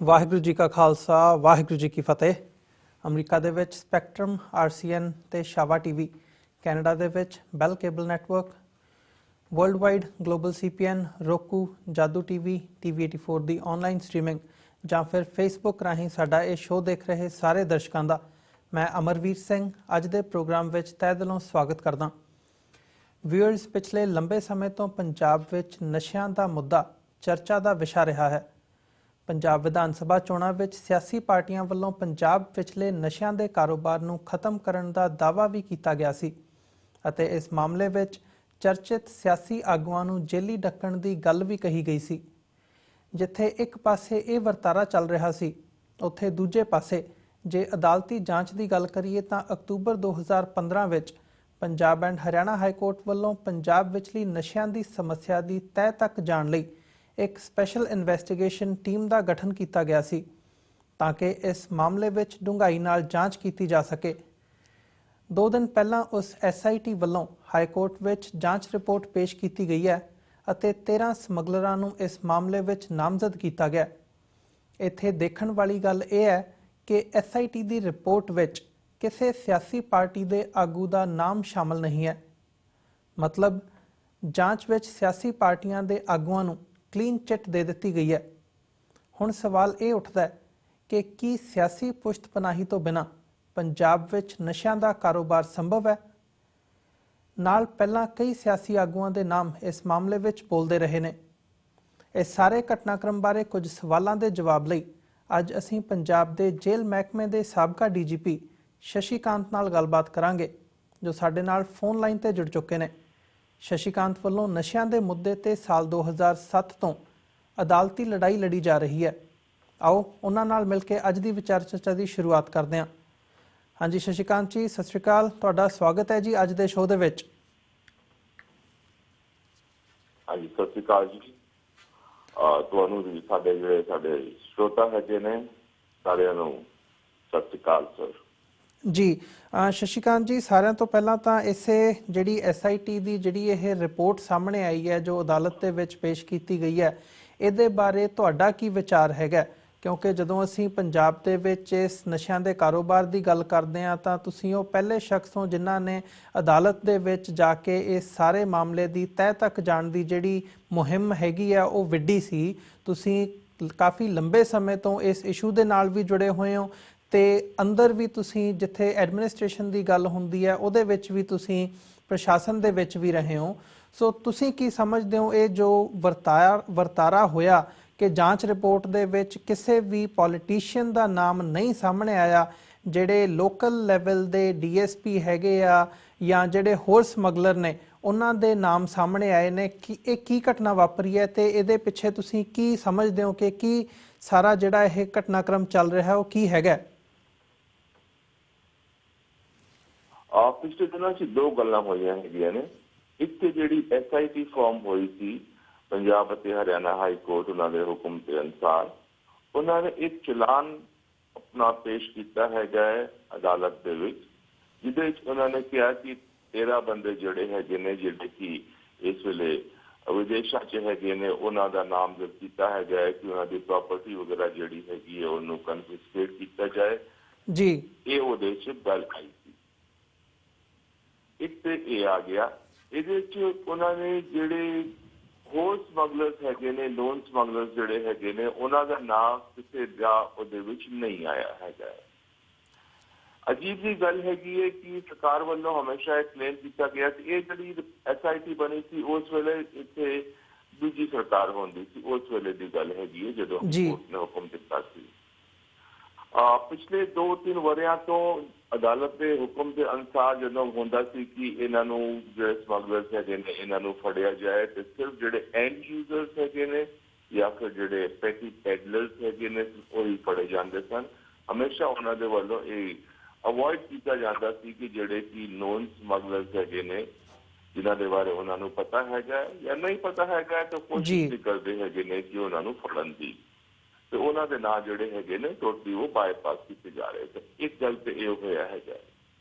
ਵਾਹਿਗੁਰੂ ਜੀ ਕਾ ਖਾਲਸਾ ਵਾਹਿਗੁਰੂ ਜੀ ਕੀ ਫਤਿਹ। ਅਮਰੀਕਾ ਦੇ ਵਿੱਚ ਸਪੈਕਟਰਮ RCN ਤੇ ਸ਼ਾਵਾ TV, ਕੈਨੇਡਾ ਦੇ ਵਿੱਚ Bell cable network, world wide global CPN, roku, Jadoo TV, TV84 ਦੀ ਆਨਲਾਈਨ ਸਟ੍ਰੀਮਿੰਗ ਜਾਂ ਫਿਰ ਫੇਸਬੁੱਕ ਰਾਹੀਂ ਸਾਡਾ ਇਹ ਸ਼ੋਅ ਦੇਖ ਰਹੇ ਸਾਰੇ ਦਰਸ਼ਕਾਂ ਦਾ ਮੈਂ ਅਮਰਵੀਰ ਸਿੰਘ ਅੱਜ ਦੇ ਪ੍ਰੋਗਰਾਮ ਵਿੱਚ ਤਹਿ ਦਿਲੋਂ ਸਵਾਗਤ ਕਰਦਾ। ਵਿਊਅਰਸ, ਪਿਛਲੇ ਲੰਬੇ ਸਮੇਂ ਤੋਂ ਪੰਜਾਬ ਵਿੱਚ ਨਸ਼ਿਆਂ ਦਾ ਮੁੱਦਾ ਚਰਚਾ ਦਾ ਵਿਸ਼ਾ ਰਿਹਾ ਹੈ। ਪੰਜਾਬ ਵਿਧਾਨ ਸਭਾ ਚੋਣਾਂ ਵਿੱਚ ਸਿਆਸੀ ਪਾਰਟੀਆਂ ਵੱਲੋਂ ਪੰਜਾਬ ਵਿਚਲੇ ਨਸ਼ਿਆਂ ਦੇ ਕਾਰੋਬਾਰ ਨੂੰ ਖਤਮ ਕਰਨ ਦਾ ਦਾਅਵਾ ਵੀ ਕੀਤਾ ਗਿਆ ਸੀ ਅਤੇ ਇਸ ਮਾਮਲੇ ਵਿੱਚ ਚਰਚਿਤ ਸਿਆਸੀ ਆਗੂਆਂ ਨੂੰ ਜੇਲ੍ਹੀਂ ਡੱਕਣ ਦੀ ਗੱਲ ਵੀ ਕਹੀ ਗਈ ਸੀ। ਜਿੱਥੇ ਇੱਕ ਪਾਸੇ ਇਹ ਵਰਤਾਰਾ ਚੱਲ ਰਿਹਾ ਸੀ, ਉੱਥੇ ਦੂਜੇ ਪਾਸੇ ਜੇ ਅਦਾਲਤੀ ਜਾਂਚ ਦੀ ਗੱਲ ਕਰੀਏ ਤਾਂ ਅਕਤੂਬਰ 2015 ਵਿੱਚ ਪੰਜਾਬ ਐਂਡ ਹਰਿਆਣਾ ਹਾਈਕੋਰਟ ਵੱਲੋਂ ਪੰਜਾਬ ਵਿਚਲੀ ਨਸ਼ਿਆਂ ਦੀ ਸਮੱਸਿਆ ਦੀ ਤਹਿ ਤੱਕ ਜਾਣ ਲਈ ਇੱਕ ਸਪੈਸ਼ਲ ਇਨਵੈਸਟੀਗੇਸ਼ਨ ਟੀਮ ਦਾ ਗਠਨ ਕੀਤਾ ਗਿਆ ਸੀ ਤਾਂ ਕਿ ਇਸ ਮਾਮਲੇ ਵਿੱਚ ਡੂੰਘਾਈ ਨਾਲ ਜਾਂਚ ਕੀਤੀ ਜਾ ਸਕੇ। 2 ਦਿਨ ਪਹਿਲਾਂ ਉਸ SIT ਵੱਲੋਂ ਹਾਈਕੋਰਟ ਵਿੱਚ ਜਾਂਚ ਰਿਪੋਰਟ ਪੇਸ਼ ਕੀਤੀ ਗਈ ਹੈ ਅਤੇ 13 ਸਮਗਲਰਾਂ ਨੂੰ ਇਸ ਮਾਮਲੇ ਵਿੱਚ ਨਾਮਜ਼ਦ ਕੀਤਾ ਗਿਆ। ਇੱਥੇ ਦੇਖਣ ਵਾਲੀ ਗੱਲ ਇਹ ਹੈ ਕਿ SIT ਦੀ ਰਿਪੋਰਟ ਵਿੱਚ ਕਿਸੇ ਸਿਆਸੀ ਪਾਰਟੀ ਦੇ ਆਗੂ ਦਾ ਨਾਮ ਸ਼ਾਮਲ ਨਹੀਂ ਹੈ। ਮਤਲਬ ਜਾਂਚ ਵਿੱਚ ਸਿਆਸੀ ਪਾਰਟੀਆਂ ਦੇ ਆਗੂਆਂ ਨੂੰ ਕਲੀਨ ਚਿੱਟ ਦੇ ਦਿੱਤੀ ਗਈ ਹੈ। ਹੁਣ ਸਵਾਲ ਇਹ ਉੱਠਦਾ ਹੈ ਕਿ ਕੀ ਸਿਆਸੀ ਪੁਸ਼ਤਪਨਾਹੀ ਤੋਂ ਬਿਨਾਂ ਪੰਜਾਬ ਵਿੱਚ ਨਸ਼ਿਆਂ ਦਾ ਕਾਰੋਬਾਰ ਸੰਭਵ ਹੈ? ਨਾਲ ਪਹਿਲਾਂ ਕਈ ਸਿਆਸੀ ਆਗੂਆਂ ਦੇ ਨਾਮ ਇਸ ਮਾਮਲੇ ਵਿੱਚ ਬੋਲਦੇ ਰਹੇ ਨੇ। ਇਸ ਸਾਰੇ ਘਟਨਾਕ੍ਰਮ ਬਾਰੇ ਕੁਝ ਸਵਾਲਾਂ ਦੇ ਜਵਾਬ ਲਈ ਅੱਜ ਅਸੀਂ ਪੰਜਾਬ ਦੇ ਜੇਲ੍ਹ ਮਹਿਕਮੇ ਦੇ ਸਾਬਕਾ DGP ਸ਼ਸ਼ੀਕਾਂਤ ਨਾਲ ਗੱਲਬਾਤ ਕਰਾਂਗੇ, ਜੋ ਸਾਡੇ ਨਾਲ ਫੋਨ ਲਾਈਨ ਤੇ ਜੁੜ ਚੁੱਕੇ ਨੇ। ਸ਼ਸ਼ੀਕਾਂਤ ਵੱਲੋਂ ਨਸ਼ਿਆਂ ਦੇ ਮੁੱਦੇ ਤੇ ਸਾਲ 2007 ਤੋਂ ਅਦਾਲਤੀ ਲੜਾਈ ਲੜੀ ਜਾ ਰਹੀ ਹੈ। ਆਓ ਉਹਨਾਂ ਨਾਲ ਮਿਲ ਕੇ ਅੱਜ ਦੀ ਵਿਚਾਰ ਚਰਚਾ ਦੀ ਸ਼ੁਰੂਆਤ ਕਰਦੇ ਹਾਂ। ਹਾਂਜੀ ਸ਼ਸ਼ੀਕਾਂਤ ਜੀ, ਸਤਿ ਸ਼੍ਰੀ ਅਕਾਲ, ਤੁਹਾਡਾ ਸਵਾਗਤ ਹੈ ਜੀ ਅੱਜ ਦੇ ਸ਼ੋਅ ਦੇ ਵਿੱਚ। ਹਾਂਜੀ, ਸਤਿ ਸ਼੍ਰੀ ਅਕਾਲ ਜੀ। ਤੁਹਾਨੂੰ ਵੀ ਸਾਡੇ ਜਿਹੜੇ ਸਰੋਤਾ ਹੈਗੇ ਨੇ ਸਾਰਿਆਂ ਨੂੰ ਸਤਿ ਸ਼੍ਰੀ ਅਕਾਲ ਸਰ ਜੀ। ਸ਼ਸ਼ੀਕਾਂਤ ਜੀ, ਸਾਰਿਆਂ ਤੋਂ ਪਹਿਲਾਂ ਤਾਂ ਇਸੇ ਜਿਹੜੀ SIT ਦੀ ਜਿਹੜੀ ਇਹ ਰਿਪੋਰਟ ਸਾਹਮਣੇ ਆਈ ਹੈ ਜੋ ਅਦਾਲਤ ਦੇ ਵਿੱਚ ਪੇਸ਼ ਕੀਤੀ ਗਈ ਹੈ, ਇਹਦੇ ਬਾਰੇ ਤੁਹਾਡਾ ਕੀ ਵਿਚਾਰ ਹੈਗਾ? ਕਿਉਂਕਿ ਜਦੋਂ ਅਸੀਂ ਪੰਜਾਬ ਦੇ ਵਿੱਚ ਇਸ ਨਸ਼ਿਆਂ ਦੇ ਕਾਰੋਬਾਰ ਦੀ ਗੱਲ ਕਰਦੇ ਹਾਂ ਤਾਂ ਤੁਸੀਂ ਉਹ ਪਹਿਲੇ ਸ਼ਖਸ ਹੋ ਜਿਨ੍ਹਾਂ ਨੇ ਅਦਾਲਤ ਦੇ ਵਿੱਚ ਜਾ ਕੇ ਇਸ ਸਾਰੇ ਮਾਮਲੇ ਦੀ ਤਹਿ ਤੱਕ ਜਾਣ ਦੀ ਜਿਹੜੀ ਮੁਹਿੰਮ ਹੈਗੀ ਆ ਉਹ ਵਿੱਢੀ ਸੀ। ਤੁਸੀਂ ਕਾਫੀ ਲੰਬੇ ਸਮੇਂ ਤੋਂ ਇਸ ਇਸ਼ੂ ਦੇ ਨਾਲ ਵੀ ਜੁੜੇ ਹੋਏ ਹੋ ਤੇ ਅੰਦਰ ਵੀ ਤੁਸੀਂ ਜਿੱਥੇ ਐਡਮਿਨਿਸਟ੍ਰੇਸ਼ਨ ਦੀ ਗੱਲ ਹੁੰਦੀ ਹੈ ਉਹਦੇ ਵਿੱਚ ਵੀ ਤੁਸੀਂ ਪ੍ਰਸ਼ਾਸਨ ਦੇ ਵਿੱਚ ਵੀ ਰਹੇ ਹੋ। ਸੋ ਤੁਸੀਂ ਕੀ ਸਮਝਦੇ ਹੋ ਇਹ ਜੋ ਵਰਤਾਰਾ ਹੋਇਆ ਕਿ ਜਾਂਚ ਰਿਪੋਰਟ ਦੇ ਵਿੱਚ ਕਿਸੇ ਵੀ ਪੋਲੀਟੀਸ਼ੀਅਨ ਦਾ ਨਾਮ ਨਹੀਂ ਸਾਹਮਣੇ ਆਇਆ, ਜਿਹੜੇ ਲੋਕਲ ਲੈਵਲ ਦੇ DSP ਹੈਗੇ ਆ ਜਾਂ ਜਿਹੜੇ ਹੋਰ ਸਮਗਲਰ ਨੇ ਉਹਨਾਂ ਦੇ ਨਾਮ ਸਾਹਮਣੇ ਆਏ ਨੇ, ਕਿ ਇਹ ਕੀ ਘਟਨਾ ਵਾਪਰੀ ਹੈ ਤੇ ਇਹਦੇ ਪਿੱਛੇ ਤੁਸੀਂ ਕੀ ਸਮਝਦੇ ਹੋ ਕਿ ਕੀ ਸਾਰਾ ਜਿਹੜਾ ਇਹ ਘਟਨਾਕ੍ਰਮ ਚੱਲ ਰਿਹਾ ਉਹ ਕੀ ਹੈਗਾ? ਪਿਛਲੇ ਦਿਨਾਂ 'ਚ 2 ਗੱਲਾਂ ਹੋਈਆਂ ਹੈਗੀਆਂ ਨੇ। ਇੱਕ ਤੇ ਜਿਹੜੀ SIT ਫਾਰਮ ਹੋਈ ਸੀ ਪੰਜਾਬ ਅਤੇ ਹਰਿਆਣਾ ਹਾਈ ਕੋਰਟ, ਉਹਨਾਂ ਦੇ ਹੁਕਮ ਦੇ ਅਨੁਸਾਰ ਉਹਨਾਂ ਨੇ ਇੱਕ ਚਲਾਨ ਆਪਣਾ ਪੇਸ਼ ਕੀਤਾ ਹੈਗਾ ਹੈ ਅਦਾਲਤ ਦੇ ਵਿੱਚ, ਜਿਹਦੇ ਵਿੱਚ ਉਹਨਾਂ ਨੇ ਕਿਹਾ ਕਿ 13 ਬੰਦੇ ਜਿਹੜੇ ਹੈਗੇ ਨੇ ਜਿਹੜੇ ਕਿ ਇਸ ਵੇਲੇ ਵਿਦੇਸ਼ਾਂ 'ਚ ਹੈਗੇ ਨੇ, ਉਹਨਾਂ ਦਾ ਨਾਮਜ਼ਦ ਕੀਤਾ ਹੈਗਾ ਹੈ ਕਿ ਉਹਨਾਂ ਦੀ ਪ੍ਰਾਪਰਟੀ ਵਗੈਰਾ ਜਿਹੜੀ ਹੈਗੀ ਹੈ ਉਹਨੂੰ ਕਨਫਿਸਕੇਟ ਕੀਤਾ ਜਾਏ ਜੀ। ਇਹ ਉਹਦੇ 'ਚ ਗੱਲ ਆਈ ਸੀ। ਇੱਕ ਤੇ ਇਹ ਆ ਗਿਆ। ਇਹਦੇ 'ਚ ਉਹਨਾਂ ਨੇ ਜਿਹੜੇ ਹੋਰ ਸਮਗਲਰਸ ਹੈਗੇ ਨੇ, ਲੋਨ ਸਮਗਲਰਸ ਜਿਹੜੇ ਹੈਗੇ ਨੇ, ਉਹਨਾਂ ਦਾ ਨਾਮ ਕਿਸੇ ਦਾ ਉਹਦੇ ਵਿੱਚ ਨਹੀਂ ਆਇਆ ਹੈਗਾ। ਅਜੀਬ ਜਿਹੀ ਗੱਲ ਹੈਗੀ ਹੈ ਕਿ ਸਰਕਾਰ ਵੱਲੋਂ ਹਮੇਸ਼ਾ ਇਹ ਕਲੇਮ ਕੀਤਾ ਗਿਆ ਕਿ ਇਹ ਜਿਹੜੀ SIT ਬਣੀ ਸੀ ਉਸ ਵੇਲੇ ਇੱਥੇ ਦੂਜੀ ਸਰਕਾਰ ਹੁੰਦੀ ਸੀ, ਉਸ ਵੇਲੇ ਦੀ ਗੱਲ ਹੈਗੀ ਹੈ ਜਦੋਂ ਕੋਰਟ ਨੇ ਹੁਕਮ ਦਿੱਤਾ ਸੀ। ਪਿਛਲੇ 2-3 ਵਰ੍ਹਿਆਂ ਤੋਂ ਅਦਾਲਤ ਦੇ ਹੁਕਮ ਦੇ ਅਨੁਸਾਰ ਜਦੋਂ ਹੁੰਦਾ ਸੀ ਕਿ ਇਹਨਾਂ ਨੂੰ ਜਿਹੜੇ ਸਮਗਲਰਸ ਹੈਗੇ ਨੇ ਇਹਨਾਂ ਨੂੰ ਫੜਿਆ ਜਾਏ ਤੇ ਸਿਰਫ ਜਿਹੜੇ ਐਂਡ ਯੂਜ਼ਰਸ ਹੈਗੇ ਨੇ ਜਾਂ ਫਿਰ ਜਿਹੜੇ ਪੈਟੀ ਪੈਡਲਰਸ ਹੈਗੇ ਨੇ ਉਹੀ ਫੜੇ ਜਾਂਦੇ ਸਨ। ਹਮੇਸ਼ਾ ਉਹਨਾਂ ਦੇ ਵੱਲੋਂ ਇਹ ਅਵੋਇਡ ਕੀਤਾ ਜਾਂਦਾ ਸੀ ਕਿ ਜਿਹੜੇ ਕਿ ਨੋਨ ਸਮਗਲਰਸ ਹੈਗੇ ਨੇ ਜਿਨ੍ਹਾਂ ਦੇ ਬਾਰੇ ਉਹਨਾਂ ਨੂੰ ਪਤਾ ਹੈਗਾ ਜਾਂ ਨਹੀਂ ਪਤਾ ਹੈਗਾ ਤਾਂ ਕੋਸ਼ਿਸ਼ ਵੀ ਕਰਦੇ ਹੈਗੇ ਨੇ ਕਿ ਉਹਨਾਂ ਨੂੰ ਫੜਨ ਦੀ, ਤੇ ਉਹਨਾਂ ਦੇ ਨਾਂ ਜਿਹੜੇ ਹੈਗੇ ਨੇ ਟੋਟਲੀ ਉਹ ਬਾਈਪਾਸ ਕੀਤੇ ਜਾ ਰਹੇ ਤੇ ਇੱਕ ਗੱਲ ਤੇ ਇਹ ਹੋਇਆ ਹੈਗਾ।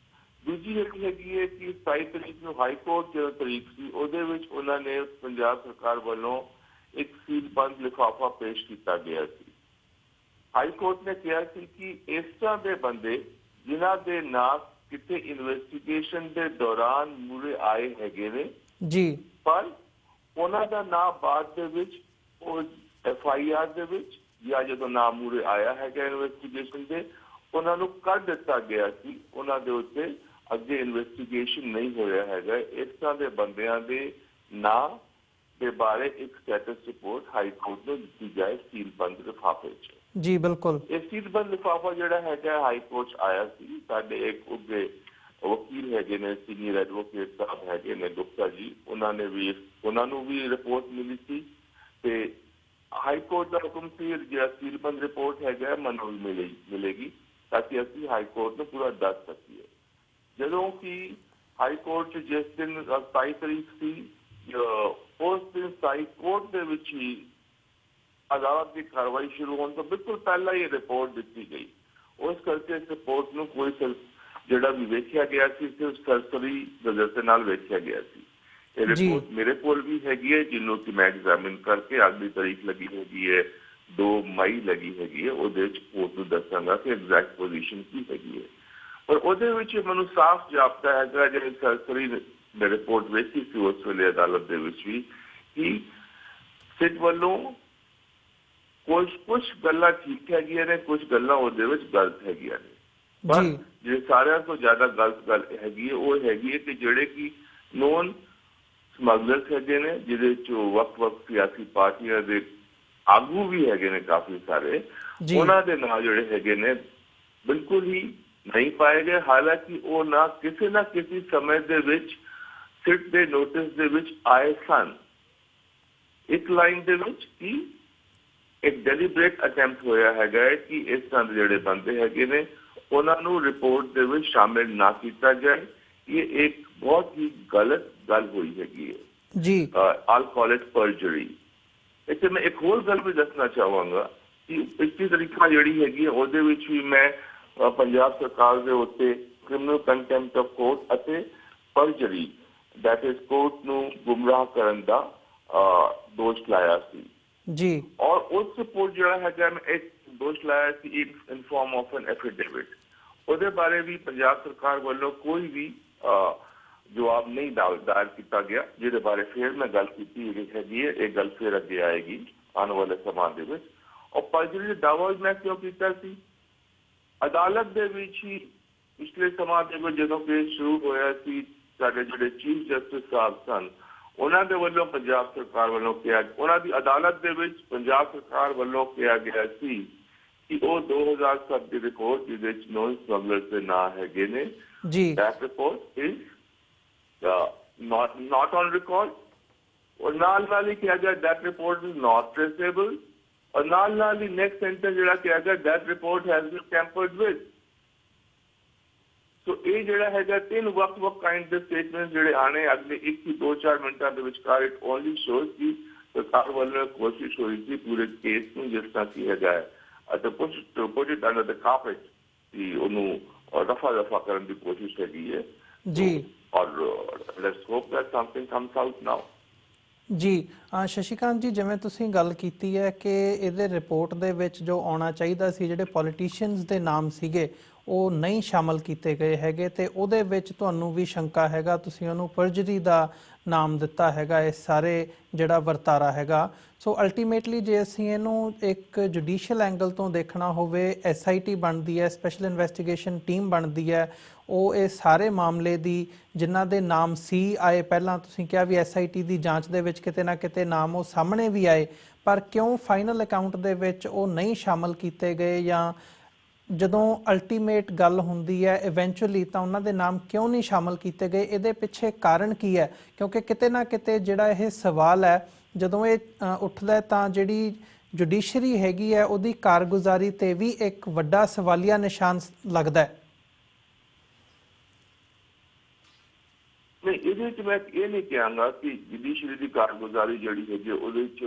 ਦੂਜੀ ਹੈਗੀ ਹੈ ਕਿ 27 ਤਰੀਕ ਨੂੰ ਹਾਈ ਕੋਰਟ ਜੋ ਤਰੀਕ ਸੀ ਉਹਦੇ ਵਿੱਚ ਉਹਨਾਂ ਨੇ ਪੰਜਾਬ ਸਰਕਾਰ ਵੱਲੋਂ ਇੱਕ ਸੀਲਬੰਦ ਲਿਫਾਫਾ ਪੇਸ਼ ਕੀਤਾ ਗਿਆ ਸੀ ਹਾਈ ਕੋਰਟ ਨੇ ਕਿਹਾ ਸੀ ਕਿ ਇਸ ਤਰ੍ਹਾਂ ਦੇ ਬੰਦੇ ਜਿਨ੍ਹਾਂ ਦੇ ਨਾਂ ਕਿਤੇ ਇਨਵੈਸਟੀਗੇਸ਼ਨ ਦੇ ਦੌਰਾਨ ਮੂਹਰੇ ਆਏ ਹੈਗੇ ਨੇ ਜੀ, ਪਰ ਉਹਨਾਂ ਦਾ ਨਾਂ ਬਾਅਦ ਦੇ ਵਿੱਚ ਉਹ FIR ਦੇ ਵਿੱਚ ਜਾਂ ਜਦੋਂ ਨਾਮ ਮੂਹਰੇ ਆਇਆ ਹੈਗਾ ਇਨਵੈਸਟੀਗੇਸ਼ਨ ਦੇ ਉਹਨਾਂ ਨੂੰ ਕੱਢ ਦਿੱਤਾ ਗਿਆ ਸੀ, ਉਹਨਾਂ ਦੇ ਉੱਤੇ ਅੱਗੇ ਇਨਵੈਸਟੀਗੇਸ਼ਨ ਨਹੀਂ ਹੋਇਆ ਹੈਗਾ। ਇਸ ਤਰ੍ਹਾਂ ਦੇ ਬੰਦਿਆਂ ਦੇ ਨਾਂ ਦੇ ਬਾਰੇ ਇੱਕ ਸਟੇਟਸ ਰਿਪੋਰਟ ਹਾਈ ਕੋਰਟ ਨੂੰ ਦਿੱਤੀ ਜਾਏ ਸੀਲਬੰਦ ਲਿਫਾਫੇ 'ਚ। ਜੀ ਬਿਲਕੁਲ। ਇਹ ਸੀਲਬੰਦ ਲਿਫਾਫਾ ਜਿਹੜਾ ਹੈਗਾ ਹਾਈ ਕੋਰਟ 'ਚ ਆਇਆ ਸੀ। ਸਾਡੇ ਇੱਕ ਉੱਗੇ ਵਕੀਲ ਹੈਗੇ ਨੇ, ਸੀਨੀਅਰ ਐਡਵੋਕੇਟ ਸਾਹਿਬ ਹੈਗੇ ਨੇ ਗੁਪਤਾ ਜੀ, ਉਹਨਾਂ ਨੂੰ ਵੀ ਰਿਪੋਰਟ ਮਿਲੀ ਸੀ ਤੇ ਹਾਈ ਕੋਰਟ ਦਾ ਹੁਕਮ ਸੀ ਜਿਹੜਾ ਸੀਲਬੰਦ ਰਿਪੋਰਟ ਹੈਗਾ ਮੈਨੂੰ ਵੀ ਮਿਲੇਗੀ ਤਾਂ ਕਿ ਅਸੀਂ ਹਾਈ ਕੋਰਟ ਨੂੰ ਪੂਰਾ ਦੱਸ ਸਕੀਏ। ਜਦੋਂ ਕਿ ਹਾਈ ਕੋਰਟ 'ਚ ਜਿਸ ਦਿਨ 27 ਤਰੀਕ ਸੀ, ਉਸ ਦਿਨ ਹਾਈ ਕੋਰਟ ਦੇ ਵਿੱਚ ਹੀ ਅਦਾਲਤ ਦੀ ਕਾਰਵਾਈ ਸ਼ੁਰੂ ਹੋਣ ਤੋਂ ਬਿਲਕੁਲ ਪਹਿਲਾਂ ਹੀ ਰਿਪੋਰਟ ਦਿੱਤੀ ਗਈ। ਉਸ ਕਰਕੇ ਇਸ ਰਿਪੋਰਟ ਨੂੰ ਕੋਈ ਜਿਹੜਾ ਵੀ ਵੇਖਿਆ ਗਿਆ ਸੀ ਸਿਰਫ ਸਰਸਰੀ ਨਜ਼ਰ ਦੇ ਨਾਲ ਵੇਖਿਆ ਗਿਆ ਸੀ। ਇਹ ਰਿਪੋਰਟ ਮੇਰੇ ਕੋਲ ਵੀ ਹੈਗੀ ਹੈ ਜਿਹਨੂੰ ਕਿ ਮੈਂ ਐਗਜ਼ਾਮਿਨ ਕਰਕੇ ਅਗਲੀ ਤਾਰੀਖ ਲੱਗੀ ਹੈਗੀ ਹੈ 2 ਮਈ ਲੱਗੀ ਹੈਗੀ ਹੈ। ਉਹਦੇ ਵਿੱਚ ਕੋਰਟ ਨੂੰ ਦੱਸਾਂਗਾ ਕਿ ਐਗਜ਼ੈਕਟ ਪੋਜੀਸ਼ਨ ਕੀ ਹੈਗੀ ਹੈ। ਪਰ ਉਹਦੇ ਵਿੱਚ ਮੈਨੂੰ ਸਾਫ਼ ਜਾਪਦਾ ਹੈਗਾ ਜਿਹੜੀ ਸਰਸਰੀ ਨੇ ਰਿਪੋਰਟ ਵੇਖੀ ਸੀ ਉਸ ਵੇਲੇ ਅਦਾਲਤ ਦੇ ਵਿੱਚ ਵੀ ਕਿ ਸਿੱਟ ਵੱਲੋਂ ਕੁਝ ਗੱਲਾਂ ਠੀਕ ਹੈਗੀਆਂ ਨੇ, ਕੁਝ ਗੱਲਾਂ ਉਹਦੇ ਵਿੱਚ ਗਲਤ ਹੈਗੀਆਂ ਨੇ। ਪਰ ਜਿਹੜੇ ਸਾਰਿਆਂ ਤੋਂ ਜ਼ਿਆਦਾ ਗਲਤ ਗੱਲ ਹੈਗੀ ਹੈ ਉਹ ਹੈਗੀ ਹੈ ਕਿ ਜਿਹੜੇ ਕਿ ਨੋਨ ਸਮਗਲਰਸ ਹੈਗੇ ਨੇ ਜਿਹਦੇ ਚੋਂ ਵੱਖ-ਵੱਖ ਸਿਆਸੀ ਪਾਰਟੀਆਂ ਦੇ ਆਗੂ ਵੀ ਹੈਗੇ ਨੇ ਕਾਫੀ ਸਾਰੇ, ਉਹਨਾਂ ਦੇ ਨਾਂ ਜਿਹੜੇ ਹੈਗੇ ਨੇ ਬਿਲਕੁਲ ਹੀ ਨਹੀਂ ਪਾਏ ਗਏ। ਹਾਲਾਂਕਿ ਉਹ ਨਾ ਕਿਸੇ ਸਮੇਂ ਦੇ ਵਿੱਚ ਸਿੱਟ ਦੇ ਨੋਟਿਸ ਦੇ ਵਿੱਚ ਆਏ ਸਨ। ਇੱਕ ਲਾਈਨ ਦੇ ਵਿੱਚ ਕਿ ਇੱਕ ਡੈਲੀਬਰੇਟ ਅਟੈਂਪਟ ਹੋਇਆ ਹੈਗਾ ਕਿ ਇਸ ਤਰ੍ਹਾਂ ਦੇ ਜਿਹੜੇ ਬੰਦੇ ਹੈਗੇ ਨੇ ਉਹਨਾਂ ਨੂੰ ਰਿਪੋਰਟ ਦੇ ਵਿੱਚ ਸ਼ਾਮਿਲ ਨਾ ਕੀਤਾ ਜਾਏ। ਇਹ ਇੱਕ ਬਹੁਤ ਹੀ ਗਲਤ ਗੱਲ ਹੋਈ ਹੈਗੀ ਹੈ ਜੀ। ਆਲ ਕਾਲ ਇਟ ਪਰਜਰੀ। ਇੱਥੇ ਮੈਂ ਇੱਕ ਹੋਰ ਗੱਲ ਵੀ ਦੱਸਣਾ ਚਾਹਾਂਗਾ ਕਿ ਪਿਛਲੀ ਤਰੀਕਾ ਜਿਹੜੀ ਹੈਗੀ ਹੈ ਉਹਦੇ ਵਿੱਚ ਵੀ ਮੈਂ ਪੰਜਾਬ ਸਰਕਾਰ ਦੇ ਉੱਤੇ ਕ੍ਰਿਮੀਨਲ ਕੰਟੈਂਪਟ ਆਫ ਕੋਰਟ ਅਤੇ ਪਰਜਰੀ ਦੈਟ ਇਜ਼ ਕੋਰਟ ਨੂੰ ਗੁੰਮਰਾਹ ਕਰਨ ਦਾ ਦੋਸ਼ ਲਾਇਆ ਸੀ ਜੀ। ਔਰ ਉਸ ਰਿਪੋਰਟ ਜਿਹੜਾ ਹੈਗਾ ਮੈਂ ਇੱਕ ਦੋਸ਼ ਲਾਇਆ ਸੀ ਇਨ ਫਾਰਮ ਆਫ ਐਨ ਐਫੀਡੇਵਿਟ। ਉਹਦੇ ਬਾਰੇ ਵੀ ਪੰਜਾਬ ਸਰਕਾਰ ਵੱਲੋਂ ਕੋਈ ਵੀ ਜਵਾਬ ਨਹੀਂ ਦਾਇਰ ਕੀਤਾ ਗਿਆ, ਜਿਹਦੇ ਬਾਰੇ ਫਿਰ ਮੈਂ ਗੱਲ ਕੀਤੀ ਹੈਗੀ ਹੈ। ਇਹ ਗੱਲ ਫਿਰ ਅੱਗੇ ਆਏਗੀ ਆਉਣ ਵਾਲੇ ਸਮਾਂ ਦੇ ਵਿੱਚ। ਔਰ ਪਰਜਰੀ ਦਾ ਦਾਅਵਾ ਮੈਂ ਕਿਉਂ ਕੀਤਾ ਸੀ? ਅਦਾਲਤ ਦੇ ਵਿੱਚ ਹੀ ਪਿਛਲੇ ਸਮਾਂ ਦੇ ਵਿੱਚ ਜਦੋਂ ਕੇਸ ਸ਼ੁਰੂ ਹੋਇਆ ਸੀ ਸਾਡੇ ਜਿਹੜੇ ਚੀਫ ਜਸਟਿਸ ਸਾਹਿਬ ਸਨ ਉਹਨਾਂ ਦੇ ਵੱਲੋਂ ਪੰਜਾਬ ਸਰਕਾਰ ਵੱਲੋਂ ਉਹਨਾਂ ਦੀ ਅਦਾਲਤ ਦੇ ਵਿੱਚ ਪੰਜਾਬ ਸਰਕਾਰ ਵੱਲੋਂ ਕਿਹਾ ਗਿਆ ਸੀ ਕਿ ਉਹ 2007 ਦੀ ਰਿਪੋਰਟ ਜਿਹਦੇ ਵਿੱਚ ਨੋਨ ਸਮਗਲਰਸ ਦੇ ਨਾਂ ਹੈਗੇ ਨੇ ਜੀ, that report is not on record। ਔਰ ਨਾਲ ਹੀ ਕਿਹਾ ਗਿਆ that report is not traceable। ਔਰ ਨਾਲ ਹੀ ਨੈਕਸਟ ਸੈਂਟੈਂਸ ਜਿਹੜਾ ਕਿਹਾ ਗਿਆ that report has been tampered with। ਸੋ ਇਹ ਜਿਹੜਾ ਹੈਗਾ 3 ਵੱਖ-ਵੱਖ ਕਾਈਂਡ ਦੇ ਸਟੇਟਮੈਂਟ ਜਿਹੜੇ ਆਣੇ ਅਗਲੇ 1-2-4 ਮਿੰਟਾਂ ਦੇ ਵਿਚਕਾਰ ਇਟ ਓਨਲੀ ਸ਼ੋਜ਼ ਕਿ ਸਰਕਾਰ ਵੱਲੋਂ ਕੋਸ਼ਿਸ਼ ਹੋਈ ਸੀ ਪੂਰੇ ਕੇਸ ਨੂੰ ਜਿਸ ਤਰ੍ਹਾਂ ਕੀ ਹੈਗਾ ਅਤੇ ਪੁੱਟ ਇਟ ਅੰਡਰ ਦ ਕਾਰਪੇਟ ਕਿ ਉਹਨੂੰ ਰਫਾ ਕਰਨ ਦੀ ਕੋਸ਼ਿਸ਼ ਹੈਗੀ ਹੈ ਜੀ। ਔਰ let's hope that something comes out now ਜੀ। ਸ਼ਸ਼ੀਕਾਂਤ ਜੀ, ਜਿਵੇਂ ਤੁਸੀਂ ਗੱਲ ਕੀਤੀ ਹੈ ਕਿ ਇਹਦੇ ਰਿਪੋਰਟ ਦੇ ਵਿੱਚ ਜੋ ਆਉਣਾ ਚਾਹੀਦਾ ਸੀ ਜਿਹੜੇ ਪੋਲੀਟੀਸ਼ੀਅਨਸ ਦੇ ਨਾਮ ਸੀਗੇ ਉਹ ਨਹੀਂ ਸ਼ਾਮਲ ਕੀਤੇ ਗਏ ਹੈਗੇ ਤੇ ਉਹਦੇ ਵਿੱਚ ਤੁਹਾਨੂੰ ਵੀ ਸ਼ੰਕਾ ਹੈਗਾ, ਤੁਸੀਂ ਉਹਨੂੰ ਪਰਜਰੀ ਦਾ ਨਾਮ ਦਿੱਤਾ ਹੈਗਾ ਇਹ ਸਾਰੇ ਜਿਹੜਾ ਵਰਤਾਰਾ ਹੈਗਾ। ਸੋ ਅਲਟੀਮੇਟਲੀ ਜੇ ਅਸੀਂ ਇਹਨੂੰ ਇੱਕ ਜੁਡੀਸ਼ੀਅਲ ਐਂਗਲ ਤੋਂ ਦੇਖਣਾ ਹੋਵੇ, SIT ਬਣਦੀ ਹੈ, ਸਪੈਸ਼ਲ ਇਨਵੈਸਟੀਗੇਸ਼ਨ ਟੀਮ ਬਣਦੀ ਹੈ, ਉਹ ਇਹ ਸਾਰੇ ਮਾਮਲੇ ਦੀ ਜਿਨ੍ਹਾਂ ਦੇ ਨਾਮ ਸੀ ਆਏ, ਪਹਿਲਾਂ ਤੁਸੀਂ ਕਿਹਾ ਵੀ SIT ਦੀ ਜਾਂਚ ਦੇ ਵਿੱਚ ਕਿਤੇ ਨਾ ਕਿਤੇ ਨਾਮ ਉਹ ਸਾਹਮਣੇ ਵੀ ਆਏ, ਪਰ ਕਿਉਂ ਫਾਈਨਲ ਅਕਾਊਂਟ ਦੇ ਵਿੱਚ ਉਹ ਨਹੀਂ ਸ਼ਾਮਲ ਕੀਤੇ ਗਏ ਜਾਂ ਜਦੋਂ ਅਲਟੀਮੇਟ ਗੱਲ ਹੁੰਦੀ ਹੈ ਇਵੈਂਚੁਅਲੀ ਤਾਂ ਉਹਨਾਂ ਦੇ ਨਾਮ ਕਿਉਂ ਨਹੀਂ ਸ਼ਾਮਲ ਕੀਤੇ ਗਏ? ਇਹਦੇ ਪਿੱਛੇ ਕਾਰਨ ਕੀ ਹੈ? ਕਿਉਂਕਿ ਕਿਤੇ ਨਾ ਕਿਤੇ ਜਿਹੜਾ ਇਹ ਸਵਾਲ ਹੈ ਜਦੋਂ ਇਹ ਉੱਠਦਾ ਤਾਂ ਜਿਹੜੀ ਜੁਡੀਸ਼ਰੀ ਹੈਗੀ ਹੈ ਉਹਦੀ ਕਾਰਗੁਜ਼ਾਰੀ ਤੇ ਵੀ ਇੱਕ ਵੱਡਾ ਸਵਾਲੀਆ ਨਿਸ਼ਾਨ ਲੱਗਦਾ ਹੈ। ਨਹੀਂ, ਇਹਦੇ ਵਿੱਚ ਮੈਂ ਇਹ ਨਹੀਂ ਕਹਾਂਗਾ ਕਿ ਜੁਡੀਸ਼ਰੀ ਦੀ ਕਾਰਗੁਜ਼ਾਰੀ ਜਿਹੜੀ ਹੈਗੀ ਉਹਦੇ ਵਿੱਚ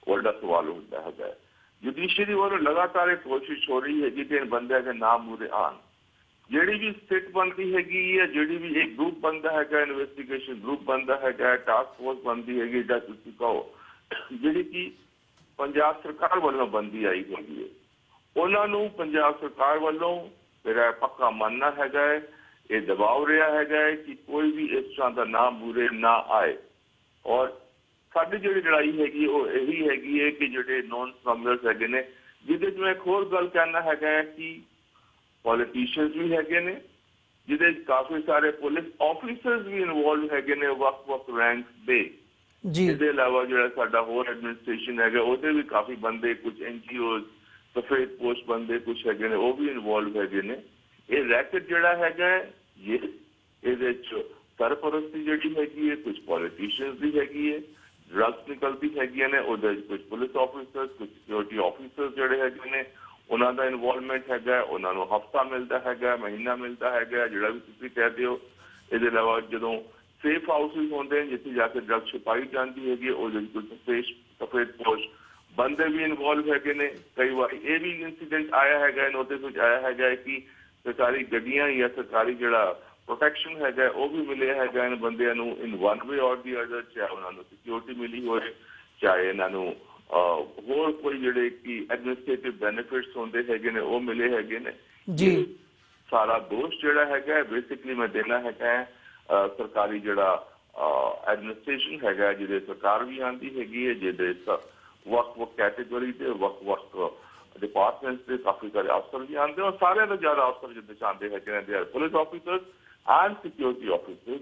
ਵੱਡਾ ਸਵਾਲ ਹੁੰਦਾ ਹੈਗਾ। ਜੁਡੀਸ਼ਰੀ ਵੱਲੋਂ ਲਗਾਤਾਰ ਕੋਸ਼ਿਸ਼ ਹੋ ਰਹੀ ਹੈਗੀ ਕਿ इन ਬੰਦਿਆਂ ਦੇ ਨਾਮ ਮੂਹਰੇ ਆਉਣ। ਜਿਹੜੀ ਵੀ ਸਟੇਟ ਬਣਦੀ ਹੈਗੀ ਹੈ, ਜਿਹੜੀ ਵੀ ਇੱਕ ਗਰੁੱਪ ਬਣਦਾ ਹੈਗਾ, ਇਨਵੈਸਟੀਗੇਸ਼ਨ ਗਰੁੱਪ ਬਣਦਾ ਹੈਗਾ, ਟਾਸਕ ਫੋਰਸ ਬਣਦੀ ਹੈਗੀ ਜਾਂ ਤੁਸੀਂ ਕਹੋ ਜਿਹੜੀ ਕਿ ਪੰਜਾਬ ਸਰਕਾਰ ਵੱਲੋਂ ਬਣਦੀ ਆਈ ਹੈਗੀ ਹੈ, ਉਹਨਾਂ ਨੂੰ ਪੰਜਾਬ ਸਰਕਾਰ ਵੱਲੋਂ ਮੇਰਾ ਪੱਕਾ ਮੰਨਣਾ ਹੈਗਾ ਹੈ, ਇਹ ਦਬਾਅ ਰਿਹਾ ਹੈਗਾ ਹੈ ਕਿ ਕੋਈ ਵੀ ਇਸ ਤਰ੍ਹਾਂ ਦਾ ਨਾਮ ਮੂਰੇ ਨਾ ਆਏ। ਔਰ ਸਾਡੀ ਜਿਹੜੀ ਲੜਾਈ ਹੈਗੀ ਉਹ ਇਹੀ ਹੈਗੀ ਹੈ ਕਿ ਜਿਹੜੇ ਨੌਨ ਸਮਗਲਰਸ ਹੈਗੇ ਨੇ, ਜਿਹਦੇ 'ਚ ਮੈਂ ਇੱਕ ਹੋਰ ਗੱਲ ਕਹਿਣਾ ਹੈਗਾ ਹੈ ਕਿ ਪੋਲੀਟੀਸ਼ੀਅਨਸ ਵੀ ਹੈਗੇ ਨੇ, ਜਿਹਦੇ 'ਚ ਕਾਫੀ ਸਾਰੇ ਪੁਲਿਸ ਆਫਿਸਰਸ ਵੀ ਇਨਵੋਲਵ ਹੈਗੇ ਨੇ ਵੱਖ-ਵੱਖ ਰੈਂਕਸ ਦੇ। ਇਹਦੇ ਇਲਾਵਾ ਜਿਹੜਾ ਸਾਡਾ ਹੋਰ ਐਡਮਿਨਿਸਟ੍ਰੇਸ਼ਨ ਹੈਗਾ ਉਹਦੇ ਵੀ ਕਾਫੀ ਬੰਦੇ, ਕੁਝ NGOs, ਸਫੇਦ ਪੋਸਟ ਬੰਦੇ ਕੁਝ ਹੈਗੇ ਨੇ, ਉਹ ਵੀ ਇਨਵੋਲਵ ਹੈਗੇ ਨੇ। ਇਹ ਰੈਕਟ ਜਿਹੜਾ ਹੈਗਾ ਇਹਦੇ 'ਚ ਸਰਪ੍ਰਸਤੀ ਜਿਹੜੀ ਹੈਗੀ ਹੈ ਕੁਝ ਪੋਲੀਟੀਸ਼ੀਅਨਸ ਦੀ ਹੈਗੀ ਹੈ, ਡਰੱਗਸ ਨਿਕਲਦੀ ਹੈਗੀਆਂ ਨੇ, ਉਹਦੇ 'ਚ ਕੁਝ ਪੁਲਿਸ ਆਫਿਸਰਸ, ਕੁਝ ਸਿਕਿਉਰਿਟੀ ਆਫਿਸਰਸ ਜਿਹੜੇ ਹੈਗੇ ਨੇ ਉਹਨਾਂ ਦਾ ਇਨਵੋਲਵਮੈਂਟ ਹੈਗਾ। ਉਹਨਾਂ ਨੂੰ ਹਫ਼ਤਾ ਮਿਲਦਾ ਹੈਗਾ, ਮਹੀਨਾ ਮਿਲਦਾ ਹੈਗਾ, ਜਿਹੜਾ ਵੀ ਤੁਸੀਂ ਕਹਿ ਦਿਓ। ਇਹਦੇ ਇਲਾਵਾ ਜਦੋਂ ਸੇਫ ਹਾਊਸਿਸ ਹੁੰਦੇ ਨੇ ਜਿੱਥੇ ਜਾ ਕੇ ਡਰੱਗ ਛੁਪਾਈ ਜਾਂਦੀ ਹੈਗੀ, ਉਹਦੇ 'ਚ ਕੁਝ ਸਫੇਦ ਪੋਸਟ ਬੰਦੇ ਵੀ ਇਨਵੋਲਵ ਹੈਗੇ ਨੇ। ਕਈ ਵਾਰੀ ਇਹ ਵੀ ਇੰਸੀਡੈਂਟ ਆਇਆ ਹੈਗਾ, ਨੋਟਿਸ ਵਿੱਚ ਆਇਆ ਹੈਗਾ ਕਿ ਸਰਕਾਰੀ ਗੱਡੀਆਂ ਜਾਂ ਸਰਕਾਰੀ ਜਿਹੜਾ ਪ੍ਰੋਟੈਕਸ਼ਨ ਹੈਗਾ ਉਹ ਵੀ ਮਿਲਿਆ ਹੈਗਾ ਇਹਨਾਂ ਬੰਦਿਆਂ ਨੂੰ ਇਨ ਵਨ ਵੇ ਔਰ ਦੀ ਅਦਰ, ਚਾਹੇ ਉਹਨਾਂ ਨੂੰ ਸਿਕਿਉਰਿਟੀ ਮਿਲੀ ਹੋਏ, ਚਾਹੇ ਇਹਨਾਂ ਨੂੰ ਹੋਰ ਕੋਈ ਜਿਹੜੇ ਕਿ ਐਡਮਿਨਿਸਟ੍ਰੇਟਿਵ ਬੈਨੀਫਿਟਸ ਹੁੰਦੇ ਹੈਗੇ ਨੇ ਉਹ ਮਿਲੇ ਹੈਗੇ ਨੇ ਜੀ। ਸਾਰਾ ਦੋਸ਼ ਜਿਹੜਾ ਹੈਗਾ ਬੇਸਿਕਲੀ ਮੈਂ ਦੇਣਾ ਹੈਗਾ ਸਰਕਾਰੀ ਜਿਹੜਾ ਐਡਮਿਨਿਸਟ੍ਰੇਸ਼ਨ ਹੈਗਾ, ਜਿਹਦੇ ਸਰਕਾਰ ਵੀ ਆਉਂਦੀ ਹੈਗੀ ਹੈ, ਜਿਹਦੇ ਵੱਖ-ਵੱਖ ਕੈਟੇਗਰੀ ਦੇ ਵੱਖ-ਵੱਖ ਡਿਪਾਰਟਮੈਂਟਸ ਦੇ ਕਾਫੀ ਸਾਰੇ ਅਫਸਰ ਵੀ ਆਉਂਦੇ, ਔਰ ਸਾਰਿਆਂ ਤੋਂ ਜ਼ਿਆਦਾ ਅਫਸਰ ਜਿਹਦੇ ਚਾਹੁੰਦੇ ਹੈਗੇ ਨੇ ਦੇ police officers and security officers.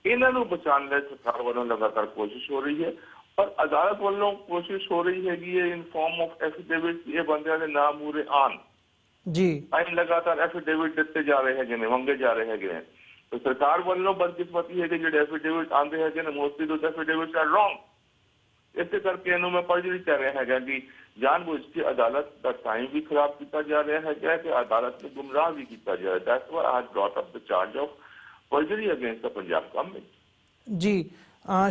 ਇਹਨਾਂ ਨੂੰ ਬਚਾਉਣ ਲਈ ਸਰਕਾਰ ਵੱਲੋਂ ਲਗਾਤਾਰ ਕੋਸ਼ਿਸ਼ ਹੋ ਰਹੀ ਹੈ, ਔਰ ਅਦਾਲਤ ਵੱਲੋਂ ਕੋਸ਼ਿਸ਼ ਹੋ ਰਹੀ ਹੈਗੀ ਹੈ ਇਨ ਫਾਰਮ ਆਫ ਐਫੀਡੇਵਿਟ ਇਹ ਬੰਦਿਆਂ ਦੇ ਨਾਮ ਮੂਰੇ ਆਉਣ ਜੀ। ਅਸੀਂ ਲਗਾਤਾਰ ਐਫੀਡੇਵਿਟ ਦਿੱਤੇ ਜਾ ਰਹੇ ਹੈਗੇ ਨੇ, ਮੰਗੇ ਜਾ ਰਹੇ ਹੈਗੇ ਨੇ। ਤੇ ਸਰਕਾਰ ਵੱਲੋਂ ਬਦਕਿਸਮਤੀ ਹੈ ਕਿ ਜਿਹੜੇ ਐਫੀਡੇਵਿਟ ਆਉਂਦੇ ਹੈਗੇ ਨੇ ਮੋਸਟਲੀ ਦੋਜ਼ ਐਫੀਡੇਵਿਟਸ ਆਰ ਰੋਂਗ। ਇਸੇ ਕਰਕੇ ਇਹਨੂੰ ਮੈਂ ਪਰਜਰੀ ਕਰ ਰਿਹਾ ਹੈਗਾ ਕਿ ਜਾਣਬੁੱਝ ਕੇ ਅਦਾਲਤ ਦਾ ਟਾਈਮ ਵੀ ਖਰਾਬ ਕੀਤਾ ਜਾ ਰਿਹਾ ਹੈਗਾ ਤੇ ਅਦਾਲਤ ਨੂੰ ਗੁੰਮਰਾਹ ਵੀ ਕੀਤਾ ਜਾ ਰਿਹਾ। That's why I have brought up the charge of perjury against the Punjab government ਜੀ।